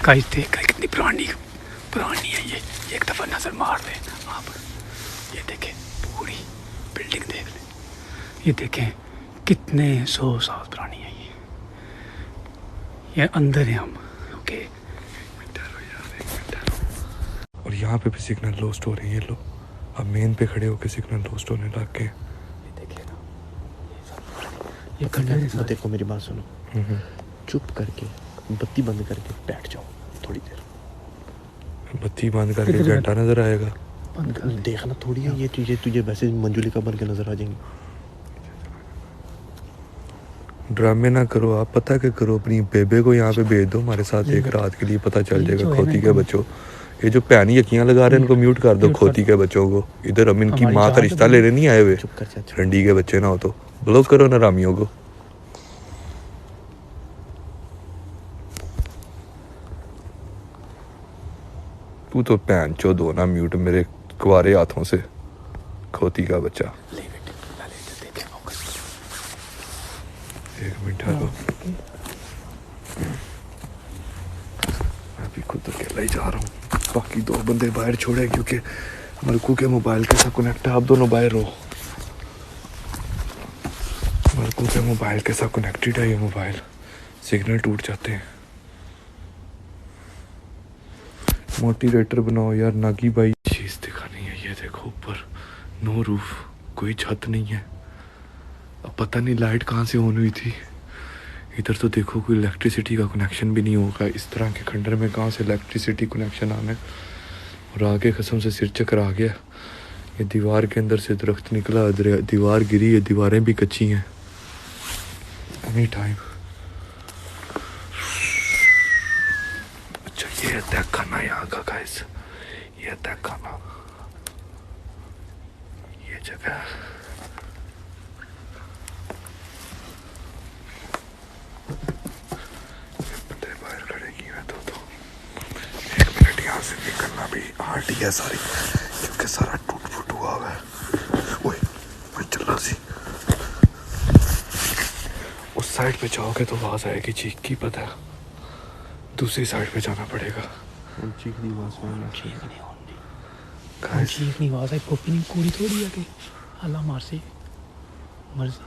गाइस देख रहे कितनी पुरानी है ये। एक दफ़ा नज़र मार दे आप। ये देखें, पूरी बिल्डिंग देख लें। ये देखें कितने 100 साल पुरानी है ये अंदर है हम। ओके, और यहाँ पे भी सिग्नल लॉस्ट हो रही है। लो, अब मेन पे खड़े होके सिग्नल लॉस्ट होने लग गए। ये देखे ना, ये खंडर है। देखो मेरी बात सुनो, चुप करके बत्ती बंद करके बैठ जाओ थोड़ी देर। बत्ती बंद करके घंटा नजर आएगा। बंद कर दे। देखना थोड़ी है ये तुझे वैसे मंजुलिका बन के नजर आ जाएंगी। ड्रामे ना करो आप, पता क्या करो, अपनी बेबे को यहाँ पे भेज दो हमारे साथ एक रात के लिए, पता चल जाएगा खोती के बच्चों। ये जो पैनी यकियाँ लगा रहे हैं इनको म्यूट कर दो, खोती के बच्चों को। इधर हम इनकी माँ का रिश्ता लेने नहीं आए हुए, चुप कर चाचा। रंडी के बच्चे ना हो तो ब्लॉक करो ना रामियों को। तू तो भैन चो दो ना म्यूट मेरे कुंवारे हाथों से, खोती का बच्चा। एक मिनट ठहरो, मैं भी खुद अकेला ही जा रहा हूँ, बाकी दो बंदे बाहर छोड़े क्योंकि मलकू के मोबाइल के साथ कनेक्ट है। आप दोनों बाहर रहो, मलकू के मोबाइल के साथ कनेक्टेड है ये मोबाइल, सिग्नल टूट जाते हैं। मोटिवेटर बनाओ यार नागी भाई। चीज़ दिखानी है, ये देखो ऊपर नो रूफ, कोई छत नहीं है। अब पता नहीं लाइट कहाँ से ऑन हुई थी। इधर तो देखो कोई इलेक्ट्रिसिटी का कनेक्शन भी नहीं होगा, इस तरह के खंडर में कहाँ से इलेक्ट्रिसिटी कनेक्शन आना है। और आगे कसम से सिर चक्कर आ गया, ये दीवार के अंदर से दरख्त निकला, दीवार गिरी है, दीवारें भी कच्ची हैं। Any time. अच्छा ये है तय खाना यहाँ का गाइस, ये तय खाना, ये जगह से निकलना भी हार्ड ही है सारी, क्योंकि सारा टूट फूट हुआ हुआ है। ओए मैं चल सी, उस साइड पे जाओगे तो आवाज आएगी चीख की, पता है दूसरी साइड पे जाना पड़ेगा। चीख नहीं आवाज चीख नहीं आवाज है, कॉपी नहीं पूरी थोड़ी है कि अल्लाह मर्जी मर्जी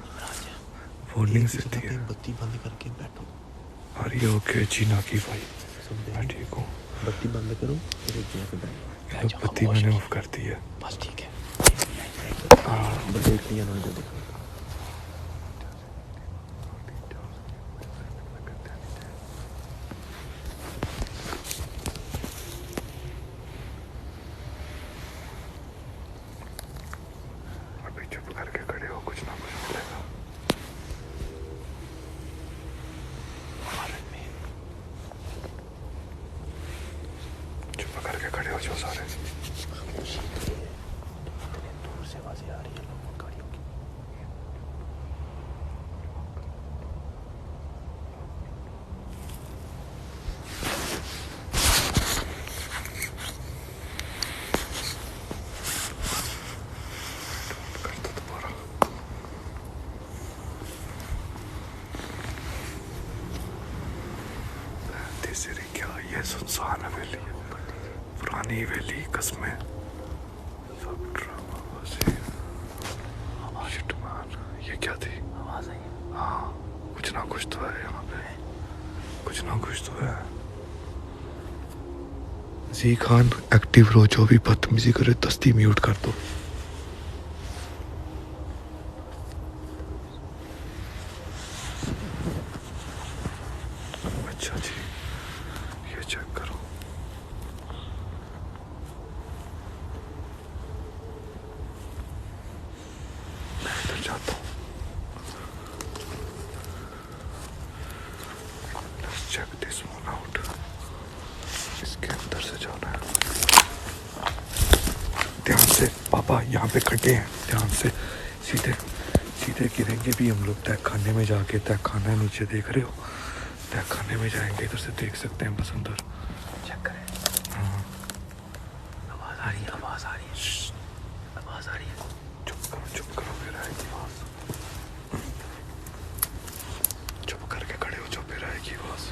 वार्निंग से थी। बत्ती बंद करके बैठो। अरे ओके जी नाकी भाई, मैं ठीक हूँ। बत्ती बंद करो फिर एक जगह पे बैठो। बत्ती मैंने ऑफ कर दी है, बस ठीक है। हाँ देख लिया ना, देखो अभी चुप करके खड़े हो, कुछ ना कुछ मिलेगा। चुप करके खड़े हो जो सारे। दूर से आवाजें आ रही है लोगों गाड़ियों की। क्या ये सुनसान हवेली, पुरानी हवेली, कसमें सब ड्रामा बसे। शिट मान, ये क्या थी? आवाज आई। हाँ कुछ ना कुछ तो है यहाँ पे, कुछ ना कुछ तो है। जी खान एक्टिव रहो, जो भी बदतमीजी करे दस्ती म्यूट कर दो। अच्छा जी ये चेक करो, मैं इधर जाता हूँ। Let's check this one out. इसके अंदर से जाना है, ध्यान से पापा, यहाँ पे खड्डे हैं, ध्यान से, सीधे सीधे गिरेंगे भी हम लोग। तय खाने में जाके, तय खाना नीचे देख रहे हो, तय खाने में जाएंगे, इधर से देख सकते हैं बस अंदर। चेक करें। हाँ आवाज आ रही है, आवाज आ रही है, आवाज आ रही है। चुप करो फिर आएगी आवाज। चुप करके खड़े हो, जो फिर आएगी आवाज।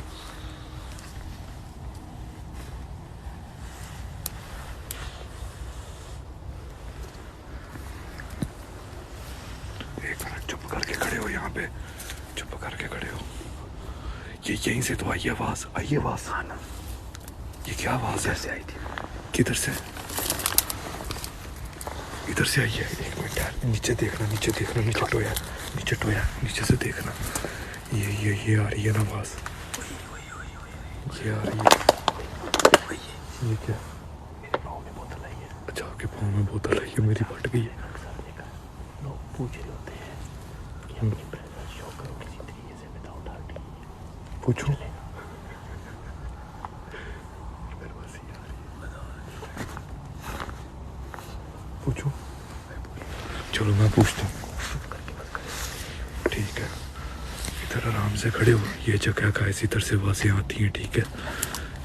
एक मिनट, चुप करके खड़े हो यहाँ पे, चुप करके खड़े हो। ये यहीं से तो आई आवाज, आई आवाज। हाँ ना, ये क्या आवाज है? से आई थी। किधर से? इधर से आई है। एक मिनट यार, नीचे देखना, नीचे देखना, नीचे टोया, नीचे टोया, नीचे से देखना। ये आ रही है ना आवाज, ये आ रही है। ये क्या? मेरे पाँव में बोतल आई है। अच्छा आपके पाँव में बोतल है, ये मेरी फट गई है। लोग पूछ रहे होते हैं कि अपनी प्रेजेंस शो करो किसी तरीके से विदाउट हर्टिंग। पूछो पूछो, चलो मैं पूछता हूँ। ठीक है, इधर आराम से खड़े हो, ये जगह का इसी तरह से आवाज़ें आती हैं, ठीक है।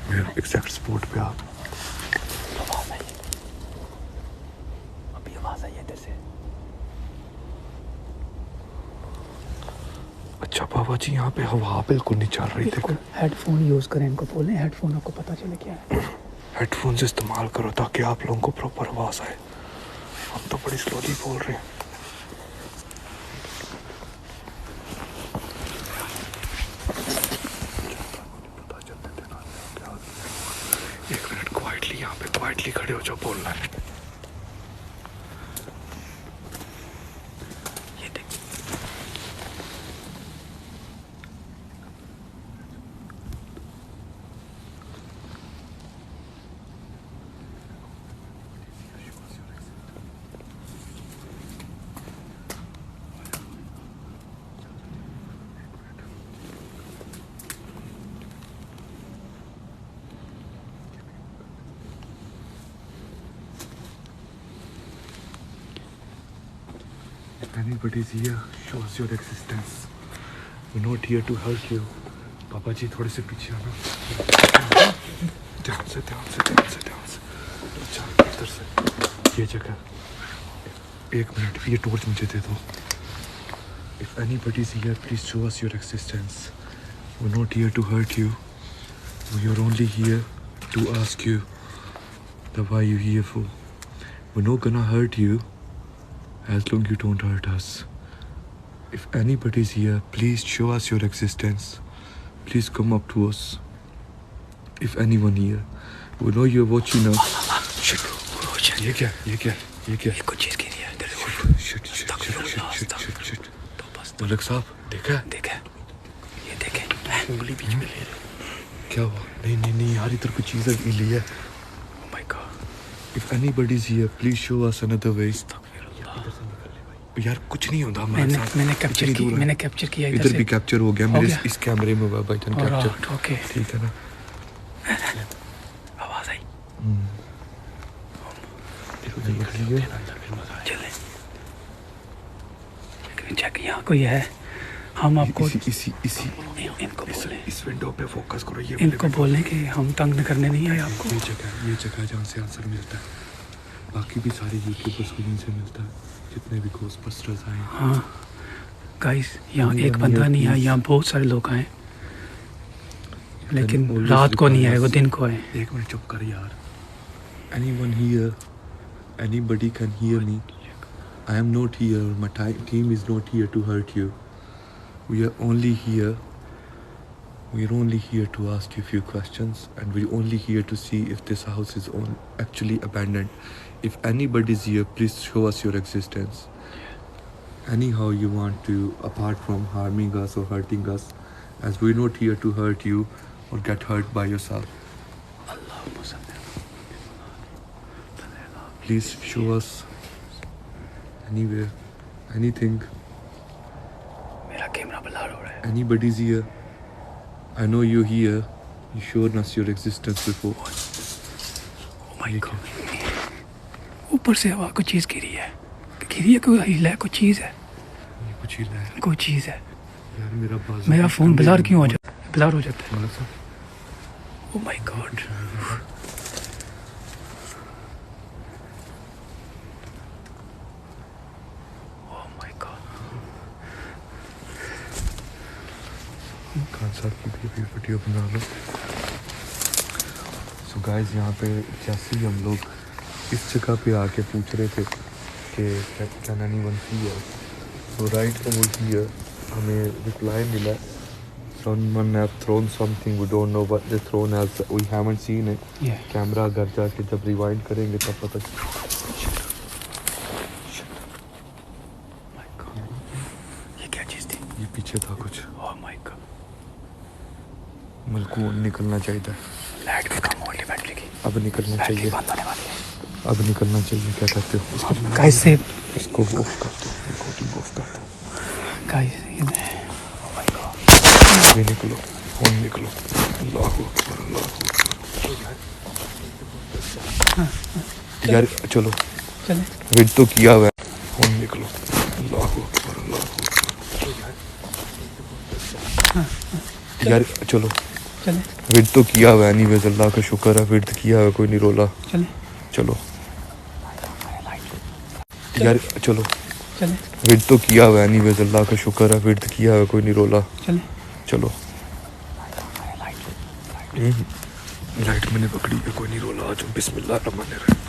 मैं एग्जैक्ट स्पॉट पे आप आवाज़ आई, अभी आवाज़ आई इधर से। अच्छा बाबा जी यहाँ पे हवा बिल्कुल नहीं चल रही थी। हेडफोन यूज़ करें, इनको बोलें हेडफोन, आपको पता चले क्या है। हेडफोन्स इस्तेमाल करो ताकि आप लोगों को प्रॉपर आवाज़ आए। हम तो बड़ी स्लोली बोल रहे हैं। एक मिनट क्वाइटली, यहाँ पे क्वाइटली खड़े हो जाओ, बोलना है। ये देख, If anybody is here, shows your existence. We're not here to hurt you. पापा जी थोड़े से पीछे आना। ध्यान से ध्यान से ध्यान से ध्यान से। अच्छा इधर से, ये जगह। एक मिनट, ये टॉर्च मुझे दे दो। If anybody is here, please show us your existence. We're not here to hurt you. We are only here to ask you that why you here for. We're not gonna hurt you as long you don't hurt us. If anybody is here, please show us your existence. Please come up to us. If anyone here, we know you're watching us. Shit. ये क्या? ये क्या? ये क्या? कुछ चीज़ गिरी है इधर। Shit. मलिक साहब, देखा? देखे, ये देखे, उंगली बीच में ले रहे। क्या हुआ? नहीं यार, इधर कुछ चीज़ गिली है। Oh my God. If anybody is here, please show us another way. यार कुछ नहीं होता हमारे साथ। मैंने कैप्चर किया इधर भी कैप्चर हो गया मेरे गया? इस कैमरे में हुआ भाईजान कैप्चर। ओके, ठीक है ना। आवाज़ आई। चले, चेक, यहाँ कोई है। हम आपको इसी इनको बोलें, इस विंडो पे फोकस करो। ये इनको बोलें कि हम तंग करने नहीं आए आपको। ये जगह जहाँ से आंसर मिलता है। बाकी भी सारे यूट्यूबर्स को यहीं से मिलता है, जितने भी घोस्टबस्टर्स आए। हाँ गाइस, यहाँ एक बंदा नहीं आया, यहाँ बहुत सारे लोग आए, लेकिन रात को नहीं आए, वो दिन को आए। एक मिनट चुप कर यार। Anyone here, anybody can hear me. I am not here, my team is not here to hurt you. We are only here to ask you a few questions, and we're only here to see if this house is actually abandoned. If anybody is here, please show us your existence. Anyhow you want to, apart from harming us or hurting us, as we're not here to hurt you or get hurt by yourself. Please show us anywhere, anything. मेरा कैमरा ब्लर हो रहा है। Anybody's here. I know you're here. You showed us your existence before. Oh my God. ऊपर से हवा कोई चीज़ गिरी है, कोई हिला है, कोई चीज़ है, कुछ ही है। कोई चीज़ है। यार मेरा फ़ोन ब्लर क्यों हो जाता है? ब्लर हो जाता है। Oh my God. Oh my God. Khan साहब की भी वीडियो बना लो। सो गाइस, यहाँ पे जैसे ही हम लोग इस जगह पे आके पूछ रहे थे कि can anyone see here, so right over here हमें रिप्लाई मिला, someone have thrown something, we don't know what they thrown as, we haven't seen it. Yeah. Camera घर जाके जब रिवाइंड करेंगे तब पता My God. ये क्या चीज़ थी? ये पीछे था कुछ। Oh my God. मलकू निकलना चाहिए। लाइट भी कम हो रही है बैटरी की, अब निकलना बैटरी चाहिए। बंद होने वाली है। अब निकलना चाहिए, क्या कहते हो? गाइस से इसको ऑफ कर दो, रिकॉर्डिंग ऑफ कर दो। गाइस अभी निकलो, फोन निकलो। अल्लाह अकबर, अल्लाह अकबर। यार चलो, चले वेट तो किया हुआ है, फोन निकलो। अल्लाह अकबर, अल्लाह अकबर। यार चलो, चले वेट तो किया हुआ है, एनीवेज अल्लाह का शुक्र है, वेट किया हुआ है, कोई नहीं रोला। चले चलो यार चलो, चले वेट तो किया हुआ है, एनीवेज अल्लाह का शुक्र है, वेट किया हुआ है, कोई नहीं रोला। चले चलो लाइट मैंने पकड़ी है, कोई नहीं रोला। आज बिस्मिल्लाह रहमान रहीम,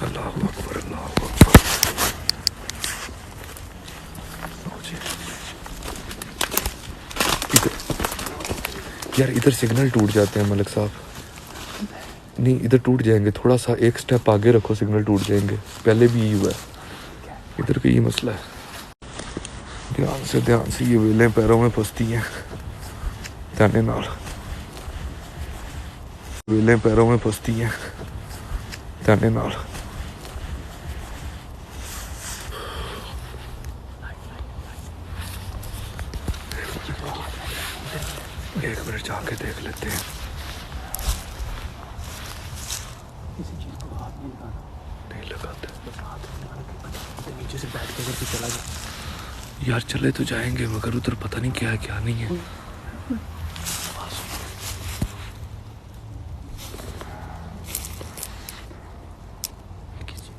अल्लाह अकबर, अल्लाह अकबर। यार इधर सिग्नल टूट जाते हैं मलिक साहब। नहीं इधर टूट जाएंगे, थोड़ा सा एक स्टेप आगे रखो, सिग्नल टूट जाएंगे। पहले भी यही हुआ है, इधर का यही मसला है। ध्यान से ये वेलें पैरों में फंसती हैं, ध्यान नाल वेलें पैरों में फंसती हैं, ध्यान नाल। एक मिनट जाके देख लेते हैं। नहीं लगाते, नीचे से बैठ के अगर तू चला जा। यार चले तो जाएंगे, मगर उधर पता नहीं क्या है क्या नहीं है।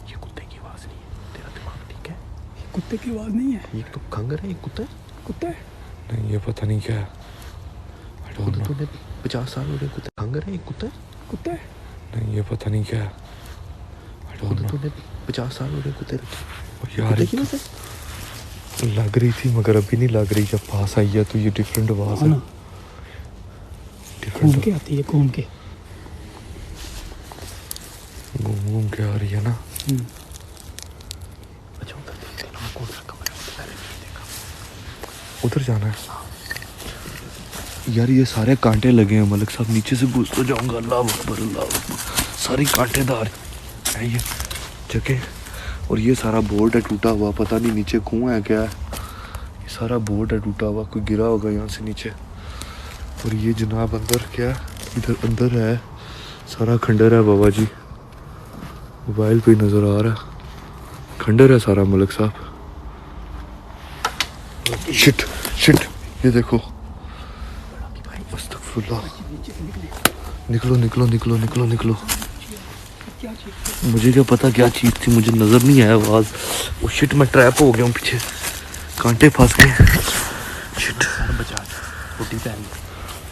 ये कुत्ते की आवाज नहीं है, तेरा दिमाग ठीक है? कुत्ते की आवाज नहीं है, ये तो खंगर है, ये कुत्ता है। कुत्ता है। नहीं ये पता नहीं क्या है। I don't know। तूने 50 साल हो गए, कुत्ता खंगर है, ये कुत्ता है। कुत्ता है। नहीं ये पता नहीं क्या है। I don't know। तूने 50 साल हो गए कुत्ते रखे। यार कुत्ते की बात है। लग रही थी मगर अभी नहीं लग रही, जब पास आई है तो ये डिफरेंट आवाज है। घूम डिफरेंट के आती है, घूम के। घूम घूम के आ रही है ना। अच्छा उधर देखते हैं ना, कौन सा कमरा है, पहले नहीं देखा। उधर जाना है। यार ये सारे कांटे लगे हैं मलिक साहब, नीचे से घुस तो जाऊंगा। अल्लाह अकबर, अल्लाह अकबर। सारी कांटेदार है ये जगह, और ये सारा बोर्ड है टूटा हुआ, पता नहीं नीचे कुआं है क्या है। ये सारा बोर्ड है टूटा हुआ, कोई गिरा होगा यहाँ से नीचे। और ये जनाब अंदर क्या है, इधर अंदर है सारा खंडर है। बाबा जी मोबाइल पे नज़र आ रहा है, खंडर है सारा मलिक साहब। शिट शिट, ये देखो। अस्तगफुरुल्लाह। निकलो निकलो निकलो निकलो निकलो। मुझे क्या पता क्या चीज़ थी, मुझे नज़र नहीं आया आवाज़। वो शिट, मैं ट्रैप हो गया हूँ पीछे, कांटे फंस गए। शिट बचा रोटी पहन।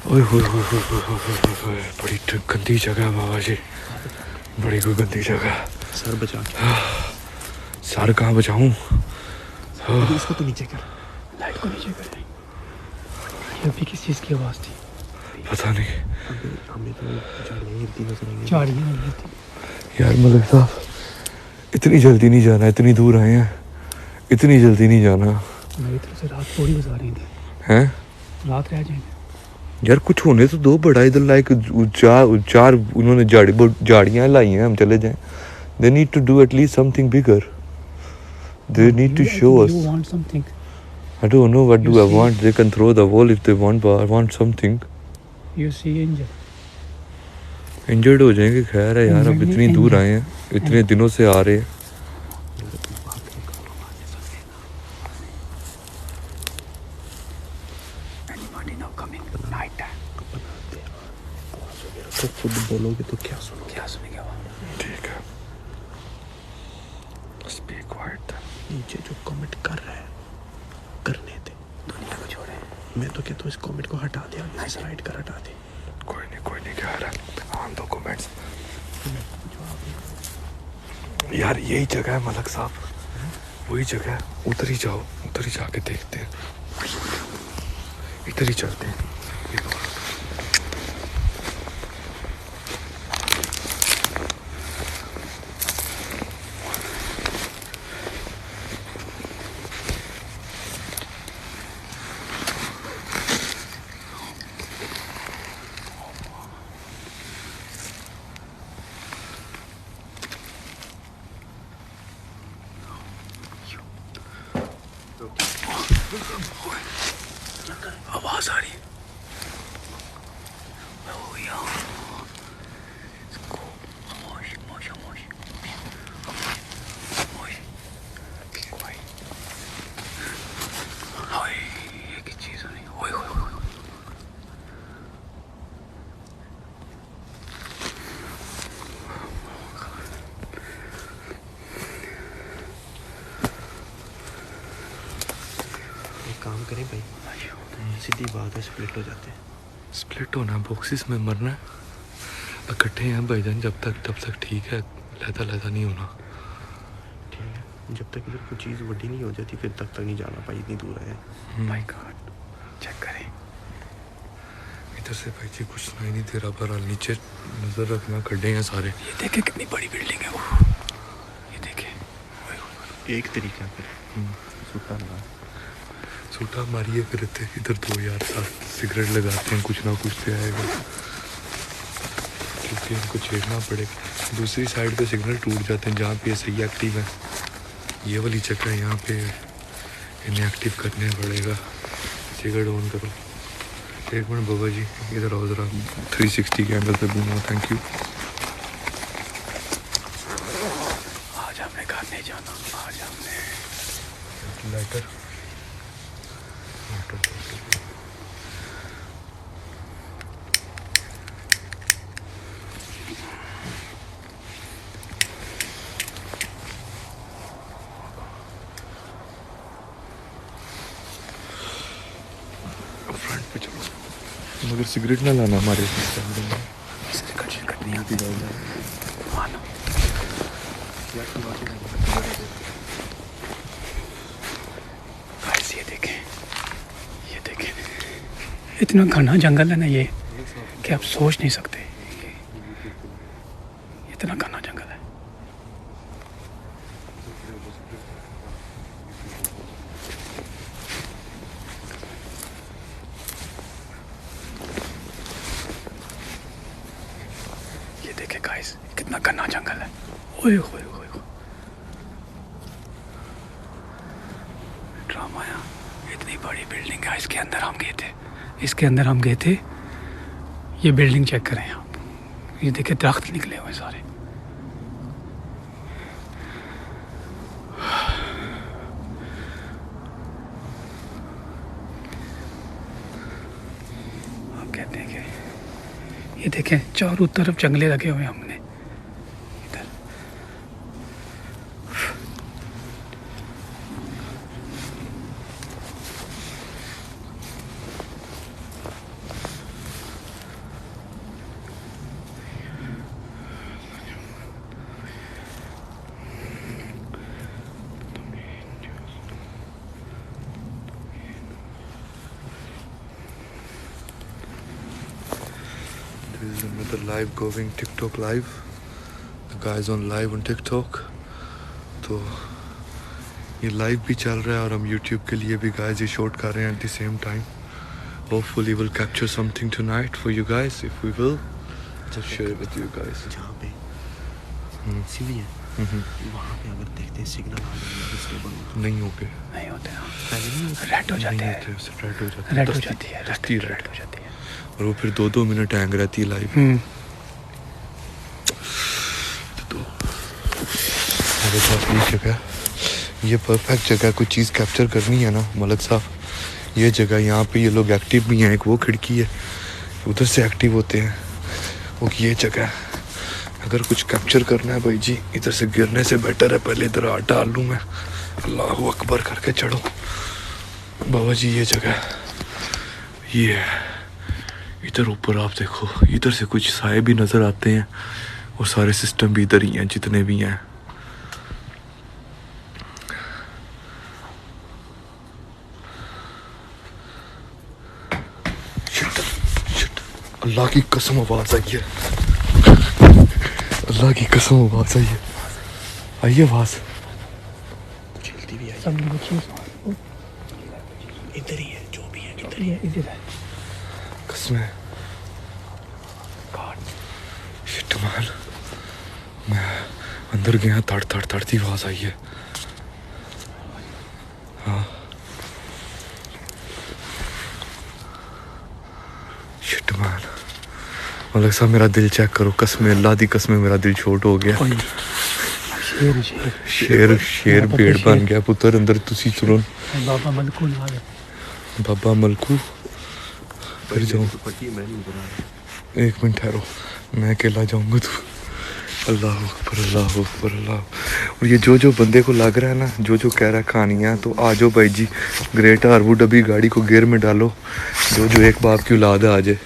ओए होए होए होए होए होए होए, बड़ी गंदी जगह है बाबा जी, बड़ी कोई गंदी जगह। सर बचा। सर कहाँ बचाऊँ? इसको तो नीचे कर, लाइट को नीचे कर। ये अभी किस चीज़ की आवाज़ थी? पता नहीं हमें तो झाड़ियाँ हिलती नजर आएंगी। झाड़ियाँ नहीं थी। यार मलिक साहब, इतनी जल्दी नहीं जाना, इतनी दूर आए हैं, इतनी जल्दी नहीं जाना। मेरी तरफ से रात थोड़ी गुजार रही थी, हैं रात रह जाएंगे। यार कुछ होने तो दो, बड़ा इधर लाइक चार उन्होंने झाड़ियाँ लाई हैं, हम चले जाएं। They need to do at least something bigger, they need to show us. You want something? I don't know what do You I see- want. They can throw the wall if they want, but I want something. You see angel? Injured हो जाएंगे। खैर है यार, अब Injured इतनी नहीं, दूर injured। आए हैं, इतने दिनों से आ रहे हैं। Anybody now coming? Night time. तो खुद बोलोगे तो क्या सुनोगे? क्या सुनेंगे आवाज़? ठीक है, स्पीक क्वाइट। नीचे जो कमेंट कर रहा है करने दे, दुनिया को छोड़े। मैं तो कहता हूँ इस कमेंट को हटा दे, आगे से स्लाइड कर हटा दे। कोई नहीं कह रहा। ऑन दो कमेंट्स। यार यही जगह है मलक साहब, वही जगह है। उधर ही जाओ, उधर ही जाके देखते हैं, इधर ही चलते हैं। आवाज आ रही है। ओ यार, इसको खामोश खामोश खामोश खामोश। कोई हाय, ये की चीज़ नहीं। ओए ओए ओए, एक काम करें भाई, सीधी बात है, स्प्लिट हो जाते हैं। स्प्लिट होना, बॉक्सेस में मरना है। इकट्ठे हैं भाईजान, जब तक ठीक है, लहदा नहीं होना। ठीक है, जब तक इधर कोई चीज़ बड़ी नहीं हो जाती फिर तक नहीं जाना भाई, इतनी दूर है। माय गॉड, चेक करें। इधर से भाई जी कुछ सुनाई नहीं दे रहा, बहरहाल नीचे नज़र रखना, खड्डे हैं सारे। ये देखे कितनी बड़ी बिल्डिंग है वो, ये देखे। एक तरीका फिर सूखा लगा, सूटा मारिए फिर इधर दो यार साथ सिगरेट लगाते हैं, कुछ ना कुछ तो आएगा, क्योंकि इनको छेड़ना पड़ेगा। दूसरी साइड पे सिग्नल टूट जाते हैं जहाँ पे ये सही एक्टिव है। ये वाली जगह है, यहाँ पे इन्हें एक्टिव करने पड़ेगा। सिगरेट ऑन करो। एक मिनट बाबा जी, इधर आओ ज़रा, 360 के एंगल से घूमो। Thank you. आज हमने घर नहीं जाना, आज हमने लाइटर फ्रंट पे चलो, मगर सिगरेट ना लाना हमारे गाइस, ये देखें, इतना घना जंगल है ना ये कि आप सोच नहीं सकते। इतना घना जंगल है। ये देखे गाइस, कितना घना जंगल है। ओए ओए ओए ओए, ड्रामा। इतनी बड़ी बिल्डिंग है, इसके अंदर हम गए थे। ये बिल्डिंग चेक करें आप, ये देखे दरख्त निकले हुए सारे। आप कहते हैं कि ये देखें चारों तरफ जंगले लगे हुए हमने इधर। This is another live going TikTok live. The guys on live on TikTok. तो ये लाइव भी चल रहा है और हम YouTube के लिए भी गाइस ये शूट कर रहे हैं at the same time. Hopefully we'll capture something tonight for you guys. If we will, just share it with you guys. जहाँ पे सीवी है वहाँ पे अगर देखते हैं सिग्नल आ गया स्टेबल नहीं हो गए, नहीं होते हैं, पहले नहीं होता। रेड हो जाते हैं, रेड हो जाती रेड हो जाती है, दस्ती रेड रेड हो जाती है। और वो फिर 2-2 मिनट हैंग रहती है लाइव। तो मेरे पास ये जगह, ये परफेक्ट जगह, कोई चीज़ कैप्चर करनी है ना मलक साहब, ये जगह, यहाँ पे ये लोग एक्टिव भी हैं। एक वो खिड़की है, उधर से एक्टिव होते हैं। वो ये जगह है, अगर कुछ कैप्चर करना है भाई जी, इधर से गिरने से बेटर है पहले इधर हाथ डाल लूँ मैं, अल्लाह अकबर करके चढ़ो। बाबा जी ये जगह, ये है इधर ऊपर, आप देखो इधर से कुछ साए भी नज़र आते हैं और सारे सिस्टम भी इधर ही हैं जितने भी हैं। अल्लाह की कसम आवाज़ आई है, अल्लाह की कसम आवाज़ आई है, आई आवाज़ चलती भी आई सब इधर ही है, जो भी है इधर है। कसम है शिट मान, मैं अंदर गया, तड़ तड़ तड़ती आवाज़ आई है। हाँ मलिक साहब मेरा दिल चेक करो, कसम अल्लाह दी कसम मेरा दिल छोट हो गया। कोई शेर शेर शेर शेर भेड़ बन गया पुत्र। अंदर तुसी सुनो बाबा मलकू ना आवे। बाबा मलकू फिर जाऊँ, एक मिनट ठहरो, मैं अकेला जाऊँगा तू। अल्लाह अकबर अल्लाह अकबर अल्लाह। और ये जो जो बंदे को लग रहा है ना, जो जो कह रहा है कहानियाँ, तो आ जाओ भाई जी, ग्रेट हारवुड अभी गाड़ी को गियर में डालो, जो जो एक बाप की औलाद है आ जाए।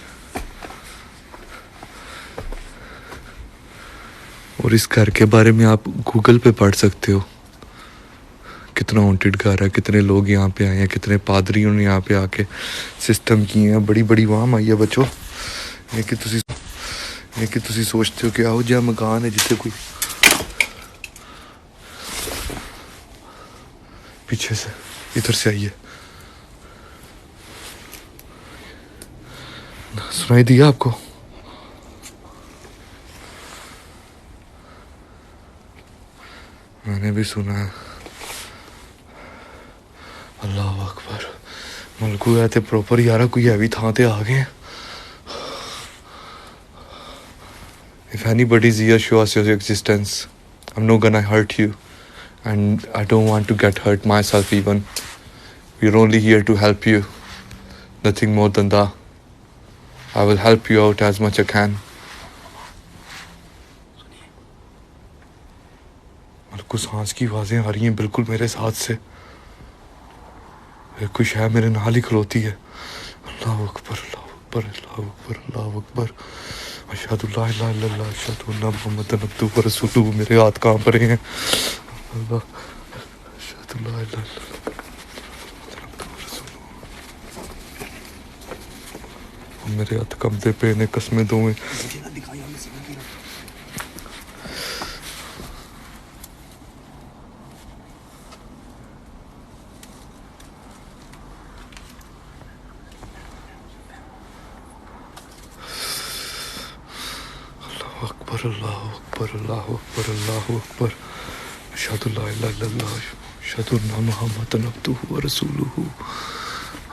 और इस घर के बारे में आप गूगल पे पढ़ सकते हो, कितना हॉन्टेड घर है, कितने लोग यहाँ पे आए हैं, कितने पादरियों ने यहाँ पे आके सिस्टम किए हैं। बड़ी बड़ी वाम आई है बच्चों। ये कि तुसी सोचते हो कि आओ जा मकान है जिसे कोई पीछे से इधर से आइए, सुनाई दिया आपको? मैंने भी सुना है। अल्लाह अकबर। मलकू है ते प्रॉपर यारा कोई हैवी थां ते आ गए हैं। If anybody is here, show us your existence. I'm not gonna hurt you, and I don't want to get hurt myself even. We're only here to help you, nothing more than that. I will help you out as much as I can. मलकू सांस की आवाज़ें आ रही हैं बिल्कुल मेरे साथ से। कुछ है मेरे नाल ही खलोती है। अल्लाह अकबर अल्लाह अकबर अल्लाह अकबर अल्लाह अकबर। अशहदु ला इलाहा इल्लल्लाह अशहदु अन्ना मुहम्मदन अब्दुहु व रसूलुहु। मेरे हाथ कांप रहे हैं। अल्लाह अशहदु ला इलाहा इल्लल्लाह मुहम्मदन अब्दुहु व रसूलुहु। मेरे हाथ कंबते पे ने कसमें दोवें। अकबर अल्लाह अकबर अल्लाह अकबर अल्लाह अकबर। अशहदु ला इलाहा इल्लल्लाह अशहदु अन्ना मुहम्मदन अब्दुहु व रसूलुहु।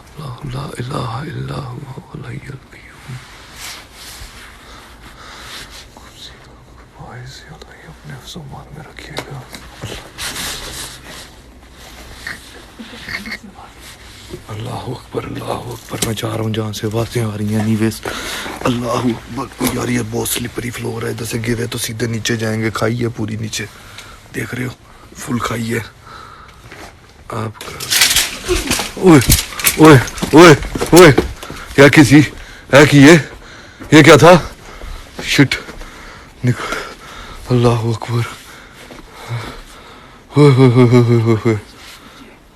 अल्लाह ला इलाहा इल्ला हुवा अल हय्युल क़य्यूम। अपने ज़ुबान में रखिएगा। अल्लाह अकबर अल्लाह अकबर। मैं जा रहा हूँ जहाँ से आवाज़ें आ रही हैं। एनीवेज अल्लाह अकबर। यार ये बहुत स्लिपरी फ्लोर है, इधर से गिरे तो सीधे नीचे जाएंगे। खाई है पूरी नीचे, देख रहे हो, फुल खाई है आप। ओए ओए ओए ओए क्या किसी है कि ये क्या था? शिट अल्लाह अकबर। ओए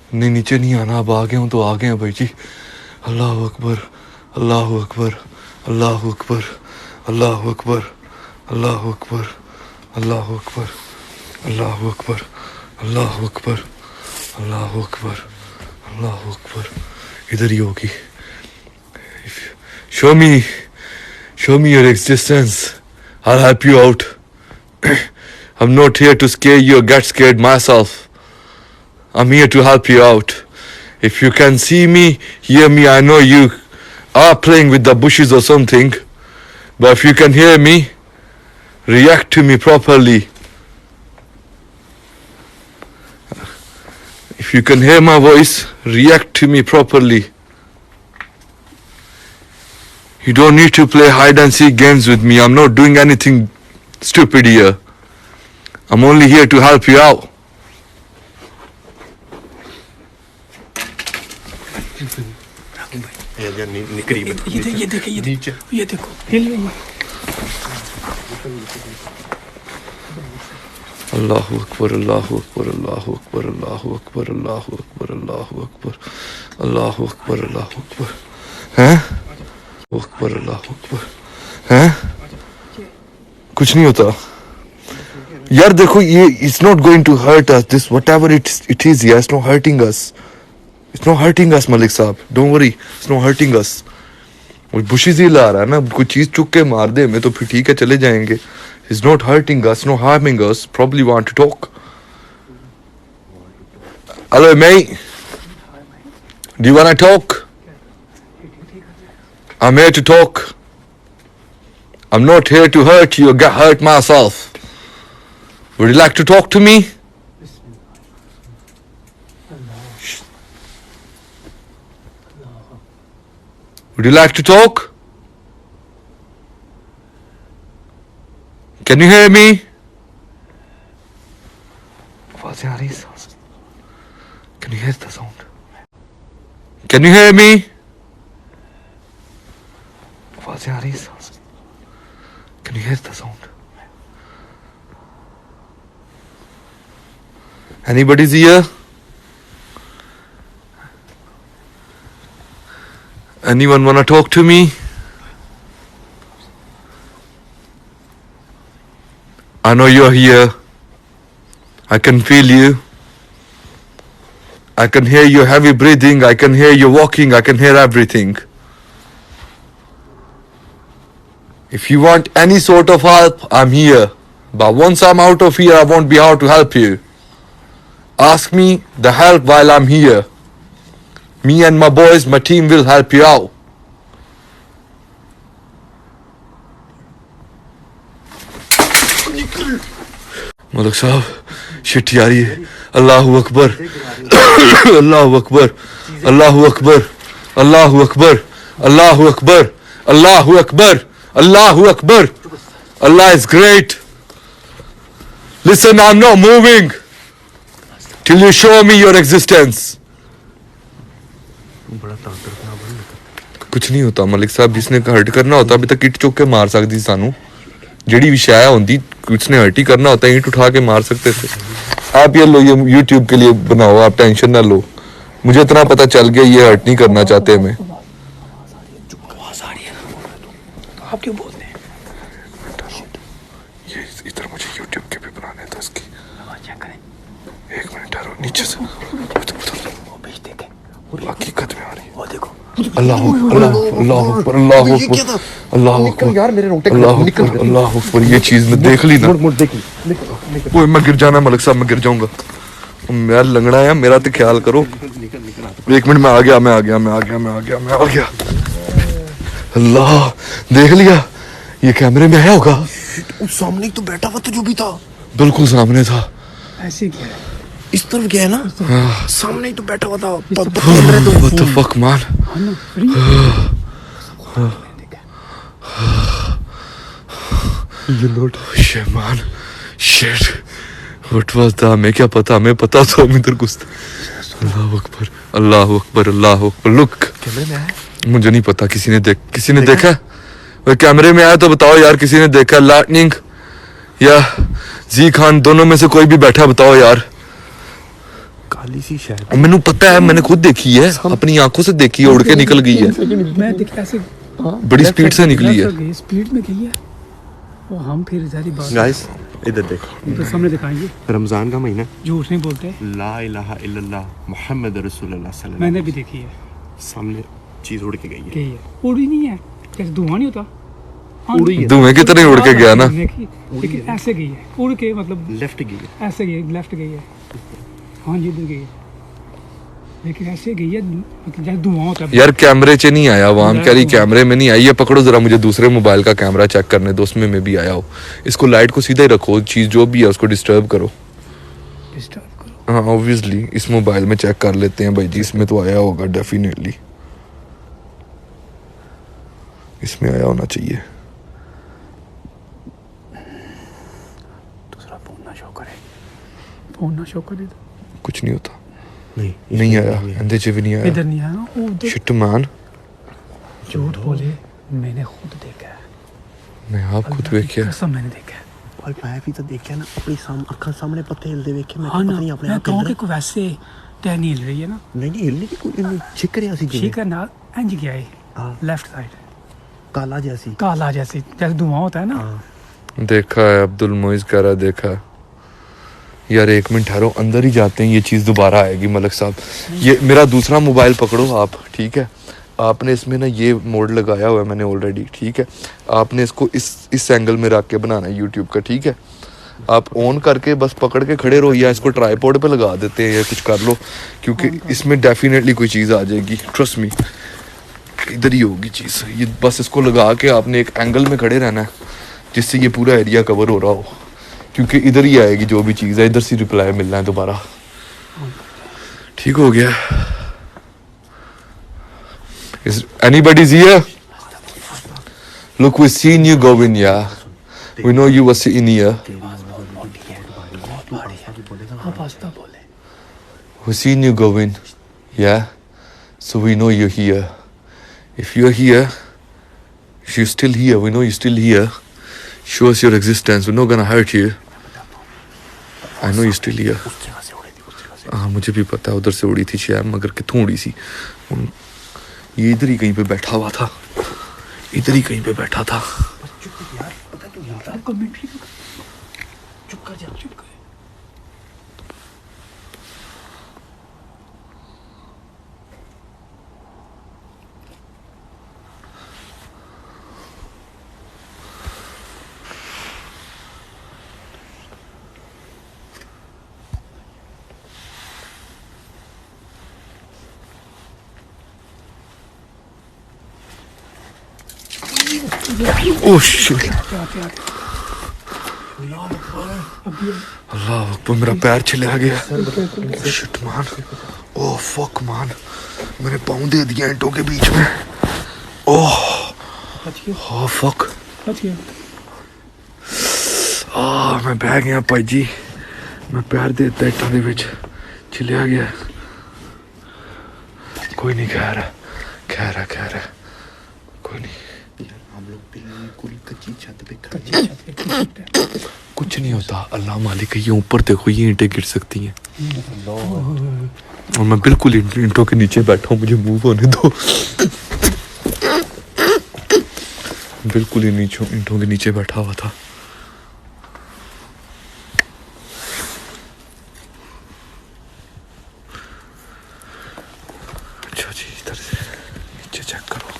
नहीं नीचे नहीं आना, अब आ गए हूँ तो आ गए हैं भाई जी। अल्लाह अकबर अल्लाह अकबर अल्लाह अकबर अल्लाह अकबर अल्लाह अकबर अल्लाह अकबर अल्लाह अकबर अल्लाह अकबर अल्लाह अकबर अल्लाह अकबर। इधर ही होगी। Show me your existence. I'll help you out. I'm not here to scare you or get scared myself. I'm here to help you out. If you can see me, hear me, I know you are playing with the bushes or something. But if you can hear me, react to me properly. If you can hear my voice, react to me properly. You don't need to play hide and seek games with me. I'm not doing anything stupid here. I'm only here to help you out. ये देखो हिल रही है। अल्लाह अकबर अल्लाह अकबर अल्लाह अकबर अल्लाह अकबर अल्लाह अकबर अल्लाह अकबर अल्लाह अकबर अल्लाह अकबर। हैं अकबर अल्लाह अकबर। हैं कुछ नहीं होता यार। देखो ये it's not going to hurt us. This whatever it is, या it's not hurting us. It's not hurting us Malik साहब, don't worry, it's not hurting us. वो बुशिज ही ला रहा है ना, कोई चीज चुक के मार दे हमें तो फिर ठीक है चले जाएंगे। It's not hurting us, not harming us. Probably want to talk. Hello, mate. Do you want to talk? I'm here to talk. I'm not here to hurt you or get hurt myself. Would you like to talk to me? Would you like to talk? Can you hear me? आवाज़ें आ रही हैं. Can you hear the sound? Can you hear me? आवाज़ें आ रही हैं. Can you hear the sound? Anybody's here? Anyone wanna talk to me? I know you're here. I can feel you. I can hear your heavy breathing. I can hear you walking. I can hear everything. If you want any sort of help, I'm here. But once I'm out of here, I won't be able to help you. Ask me the help while I'm here. Me and my boys, my team will help you out. Malik साहब शिट यारी है. अल्लाहु अकबर. अल्लाहु अकबर. अल्लाहु अकबर. अल्लाहु अकबर. अल्लाहु अकबर. अल्लाहु Akbar. Allahu Akbar. Allah is great. Listen, I'm not moving till you show me your existence. कुछ नहीं होता मलिक साहब, जिसने हर्ट करना होता अभी तक ईट चुक के मार सकती सानू. जड़ी भी शाया होती उसने हर्ट ही करना होता ईट उठा के मार सकते थे. आप ये लो, ये YouTube के लिए बनाओ, आप टेंशन ना लो. मुझे इतना पता चल गया ये हर्ट नहीं करना चाहते हमें. आप क्यों बोलते हैं? ये इधर मुझे YouTube के भी बनाने था इसकी. चेक करें. एक मिनट ठहरो, नीचे से वो बीच देखें. हकीकत में आ रही है. वो देखो. अल्लाह अल्लाह अल्लाह अकबर. अल्लाह अकबर. अल्लाह अकबर. यार मेरे रोटे अल्लाह अकबर. अल्लाह अकबर. ये चीज मैं देख ली ना. वो मैं गिर जाना मलिक साहब, मैं गिर जाऊंगा. मैं लंगड़ा है, मेरा तो ख्याल करो. एक मिनट में आ गया, मैं आ गया, मैं आ गया, मैं आ गया, मैं आ गया. अल्लाह, देख लिया. ये कैमरे में आया होगा. उस सामने ही तो बैठा हुआ तो जो भी था बिल्कुल सामने था. ऐसे क्या है? इस तरफ गया है ना, सामने ही तो बैठा हुआ था. What the fuck man? You know shit man. Shit. What was that? हमें क्या पता, हमें पता तो हम इधर घुस. अल्लाह अकबर. अल्लाह अकबर. अल्लाह अकबर. Look. कैमरे में है. मुझे नहीं पता. किसी ने देखा? वो कैमरे में आया तो बताओ यार, किसी ने देखा? लाइटनिंग या जी खान, दोनों में से कोई भी बैठा बताओ यार. काली सी शायद. मैंने पता है, मैंने खुद देखी है, अपनी आंखों से देखी है. उड़ के निकल गई है. मैं देख ऐसे बड़ी स्पीड से निकली है. स्पीड में गई है वो. हम फिर सारी बात गाइस इधर देखो, तो सामने दिखाएंगे. रमजान का महीना, झूठ नहीं बोलते. ला इलाहा इल्लल्लाह मुहम्मद रसूलुल्लाह सल्लल्लाहु. मैंने भी देखी है. सामने चीज उड़ के गई है. गई है. उड़ी नहीं है, जैसे धुआं नहीं होता. उड़ी है. धुएं की तरह उड़ के गया ना. लेकिन ऐसे गई है उड़ के, मतलब लेफ्ट गई है. ऐसे गई है, लेफ्ट गई है. हाँ जी, इधर गई है, लेकिन ऐसे गई है मतलब जैसे धुआं होता है. यार कैमरे च नहीं आया वो. हम कह रही कैमरे में नहीं आई. ये पकड़ो जरा, मुझे दूसरे मोबाइल का कैमरा चेक करने दो, उसमें भी आया हो. इसको लाइट को सीधा ही रखो, चीज जो भी है उसको डिस्टर्ब करो. डिस्टर्ब करो. हाँ ऑब्वियसली इस मोबाइल में चेक कर लेते हैं भाई जी. इसमें तो आया होगा डेफिनेटली, इसमें आया होना चाहिए. दूसरा फोन ना शो करे, फोन ना शो करे. कुछ नहीं होता. नहीं आया. अंदर से भी नहीं आया. इधर नहीं आया. उधर शिट मैन. झूठ बोले, मैंने खुद देखा है. मैं आप खुद देखिए. सब मैंने देखा है. और मैं भी तो देखा ना, अपनी अखा सामने पत्ते हिलते देखे. मैं हाँ पता ना, नहीं अपने मैं आप कहूँ कि कोई वैसे टहनी हिल रही है ना. नहीं हिलने की कोई नहीं. छिक रही सी ठीक है ना, इंज गया है लेफ्ट साइड, काला जैसी. काला जैसे धुआं होता है ना. देखा है अब्दुल मोइज कह रहा. देखा यार, एक मिनट ठहरो, अंदर ही जाते हैं. ये चीज़ दोबारा आएगी मलिक साहब. ये मेरा दूसरा मोबाइल पकड़ो आप, ठीक है. आपने इसमें ना ये मोड लगाया हुआ है मैंने ऑलरेडी, ठीक है. आपने इसको इस एंगल में रख के बनाना है यूट्यूब का, ठीक है. आप ऑन करके बस पकड़ के खड़े रहो, या इसको ट्राईपॉड पे लगा देते हैं या कुछ कर लो, क्योंकि इसमें डेफिनेटली कोई चीज़ आ जाएगी. Trust me. इधर ही होगी चीज़ ये, बस इसको लगा के आपने एक एंगल में खड़े रहना है जिससे ये पूरा एरिया कवर हो रहा हो, क्योंकि इधर ही आएगी जो भी चीज़ है, इधर से रिप्लाई मिलना है दोबारा। ठीक हो गया? Is anybody's here? Look, we seen you go in, yeah. We know you were sitting here. We seen you go in, yeah. So we know you're here. If you're here, if you're still here, we know you're still here. Show us your existence. We're not gonna hurt you. I know you're still here. हाँ मुझे भी पता है, उधर से उड़ी थी शायद, मगर कितों उड़ी सी। ये इधर ही कहीं पे बैठा हुआ था, इधर ही कहीं पे बैठा था। चुप कर जा, चुप कर। ओह शिट, अल्लाह अकबर, मेरा पैर छिला गया। शिट मान, ओह फक मान, मैंने पाँव दे दिया ईंटों के बीच में। ओह ओह फक, मैं बह गया भाई जी, मैं पैर देता ईंटों के बीच, छिलिया गया। कोई नहीं, खैर है, खैर है, खैर है, कोई नहीं। हम लोग बिल्कुल कच्ची छत पे कुछ नहीं होता, अल्लाह मालिक है। ये ऊपर देखो, ये ईंटें गिर सकती हैं और मैं बिल्कुल ईंटों के नीचे बैठा हूँ, मुझे मूव होने दो। बिल्कुल ही ईंटों के नीचे बैठा हुआ था। अच्छा जी, इधर से नीचे चेक करो।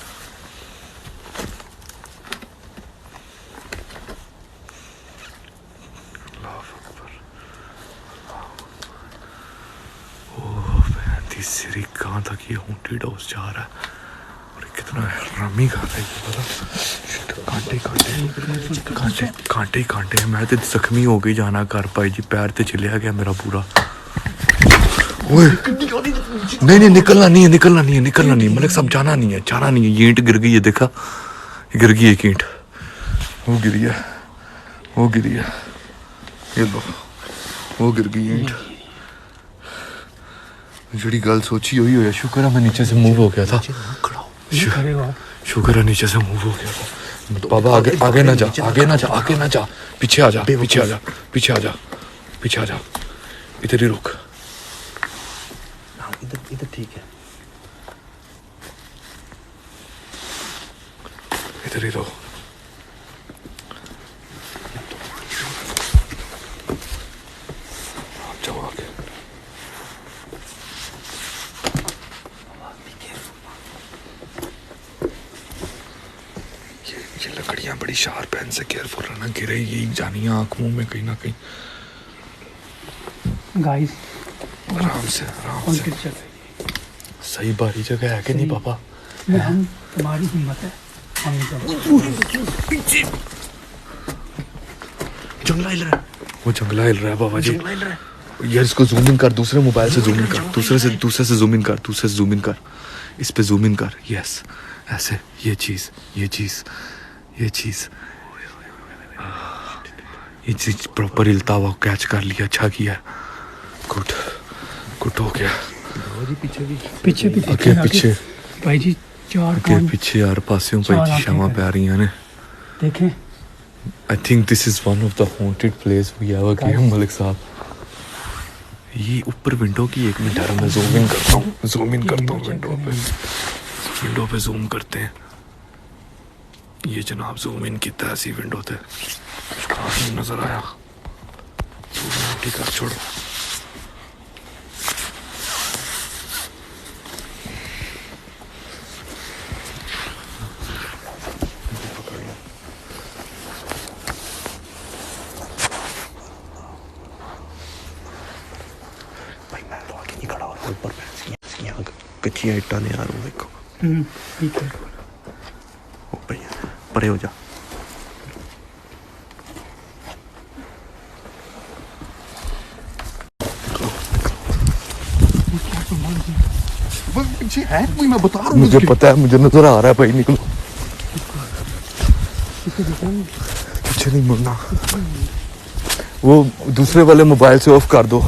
सिरी कहाँ तक ये हॉन्टेड हाउस जा रहा है और कितना हरामी कर रहा है ये, पता? कांटे कांटे कांटे कांटे कांटे, मैं तो जख्मी हो गई जाना कर पाई जी, पैर तो चलिया गया मेरा पूरा। ओए नहीं नहीं, निकलना नहीं है, निकलना नहीं है, निकलना नहीं है, मलिक साहब जाना नहीं है, जाना नहीं है। ये ईंट गिर गई है, देखा गिर गई एक ईंट, वो गिरी है, वो गिरी है, ये लो वो गिर गई ईंट। जड़ी गल सोची हुई हो, शुक्र है मैं नीचे से मूव हो गया था, शुक्र है नीचे से मूव हो गया था। बाबा आगे आगे ना जा, आगे ना जा, आगे ना जा, पीछे आ जा, पीछे आ जा, पीछे आ जा, पीछे आ जा, इधर ही रुक। इधर इधर ठीक है, इधर ही रहो। आप जाओ आगे। ये लकड़ियां बड़ी शार्प है, इनसे केयरफुल रहना, गिरे यही जानी है आँख मुंह में कहीं ना कहीं। गाइस आराम से, आराम से। सही बारी जगह है कि नहीं पापा? हम तुम्हारी हिम्मत है, हम पीछे जंगला हिल रहा है, वो जंगला हिल रहा है बाबा जी। यार इसको जूम इन कर, दूसरे मोबाइल से जूम इन कर, दूसरे से जूम इन कर, दूसरे से जूम इन कर, इस पे जूम इन कर। यस ऐसे, ये चीज ये चीज ये चीज ये चीज प्रॉपर हिलता हुआ कैच कर लिया, अच्छा किया, गुड गुड हो गया। पीछे भी आगे पीछे भाई जी, चार आगे पीछे यार पासियों भाई जी शामा पे आ रही हैं। देखें, I think this is one of the haunted place we ever came, Malik साहब। ये ऊपर विंडो की, एक मिनट यार मैं जूम इन करता हूँ, जूम इन करता हूँ विंडो पे जूम करते हैं। ये जनाब जूम इन किया ऐसी विंडो पे, काफी नजर आया। ठीक है छोड़ो। ऊपर कच्ची ईंटा ने यार, वो देखो। ठीक है। परे हो जा। वो पीछे है कोई, मैं बता रहा हूँ मुझे पता है, मुझे नजर आ रहा है भाई, निकलो। पीछे नहीं मुड़ना। वो दूसरे वाले मोबाइल से ऑफ कर दो,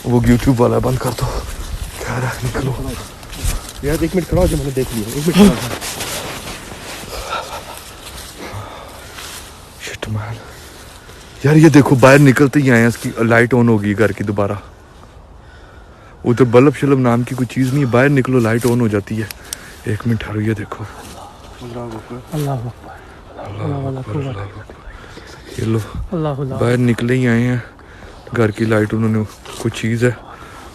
वो यूट्यूब वाला बंद कर दो। कह रहा है निकलो यार। 1 मिनट खड़ा हो जा, मैंने देख लिया। 1 मिनट खड़ा हो। शिट मैन यार, ये देखो बाहर निकलते ही आए हैं, इसकी लाइट ऑन होगी घर की दोबारा। उधर बल्ब शल्ब नाम की कोई चीज़ नहीं है, बाहर निकलो लाइट ऑन हो जाती है। 1 मिनट ठहरो, ये देखो। अल्लाह ये लो बाहर निकले ही आए हैं, घर की लाइट उन्होंने, कुछ चीज़ है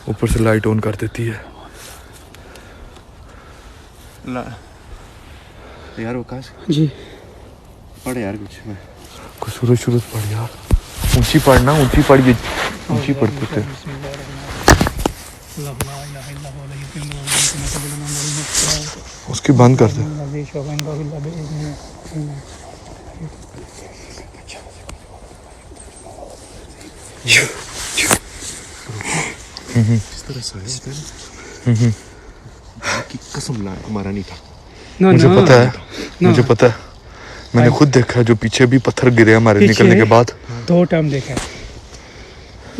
ऊपर से लाइट ऑन कर देती है। यार वकास जी पढ़ यार कुछ में कुछ सूरज पड़ यार, ऊंची पढ़ना, ऊंची पढ़िए, ऊंची पढ़ते थे। उसकी बंद कर दे। इस तरह साया की कसम ला हमारा नहीं था। मुझे पता है, मुझे पता है, मैंने खुद देखा है, जो पीछे भी पत्थर गिरे हमारे निकलने के बाद। 2 टाइम देखा है।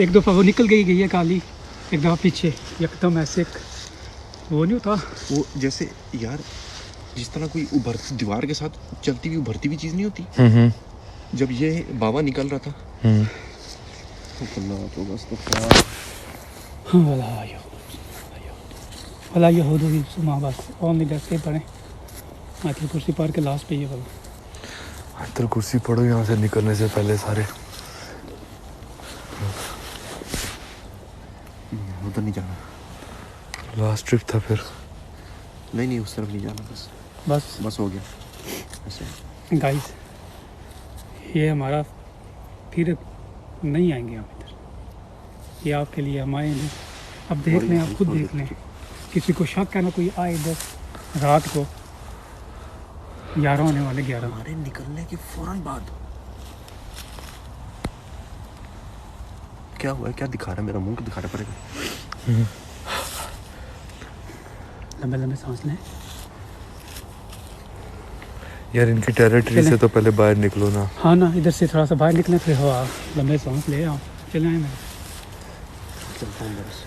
एक दफ़ा वो निकल गई है काली, एक दफ़ा पीछे एकदम ऐसे वो नहीं होता वो, जैसे यार जिस तरह कोई उभरती दीवार के साथ चलती हुई उभरती हुई चीज़ नहीं होती। जब ये बाबा निकल रहा था तो बस तो क्या भला ये हो दो माँ बस ओनली दैट्स इट। पढ़ें आखिर कुर्सी पार के लास्ट पे ये बोलो। तो कुर्सी पढ़ो यहाँ से निकलने से पहले सारे। उधर नहीं जाना, लास्ट ट्रिप था फिर। नहीं उस तरफ नहीं जाना, बस हो गया ऐसे। गाइस ये हमारा फिर नहीं आएंगे हम इधर, ये आपके लिए हम आएंगे। अब देख लें, आप खुद देख लें, किसी को शक करना कोई आए इधर रात को 11 होने वाले 11 हमारे निकलने के फौरन बाद क्या हुआ है, क्या दिखा रहा है, मेरा मुंह दिखा रहा पड़ेगा। लंबे लंबे सांस लें यार, इनकी टेरिटरी से तो पहले बाहर निकलो ना। हाँ ना, इधर से थोड़ा सा बाहर निकलें फिर हवा लंबे सांस ले आओ। चले आए मैं चलता हूँ बस।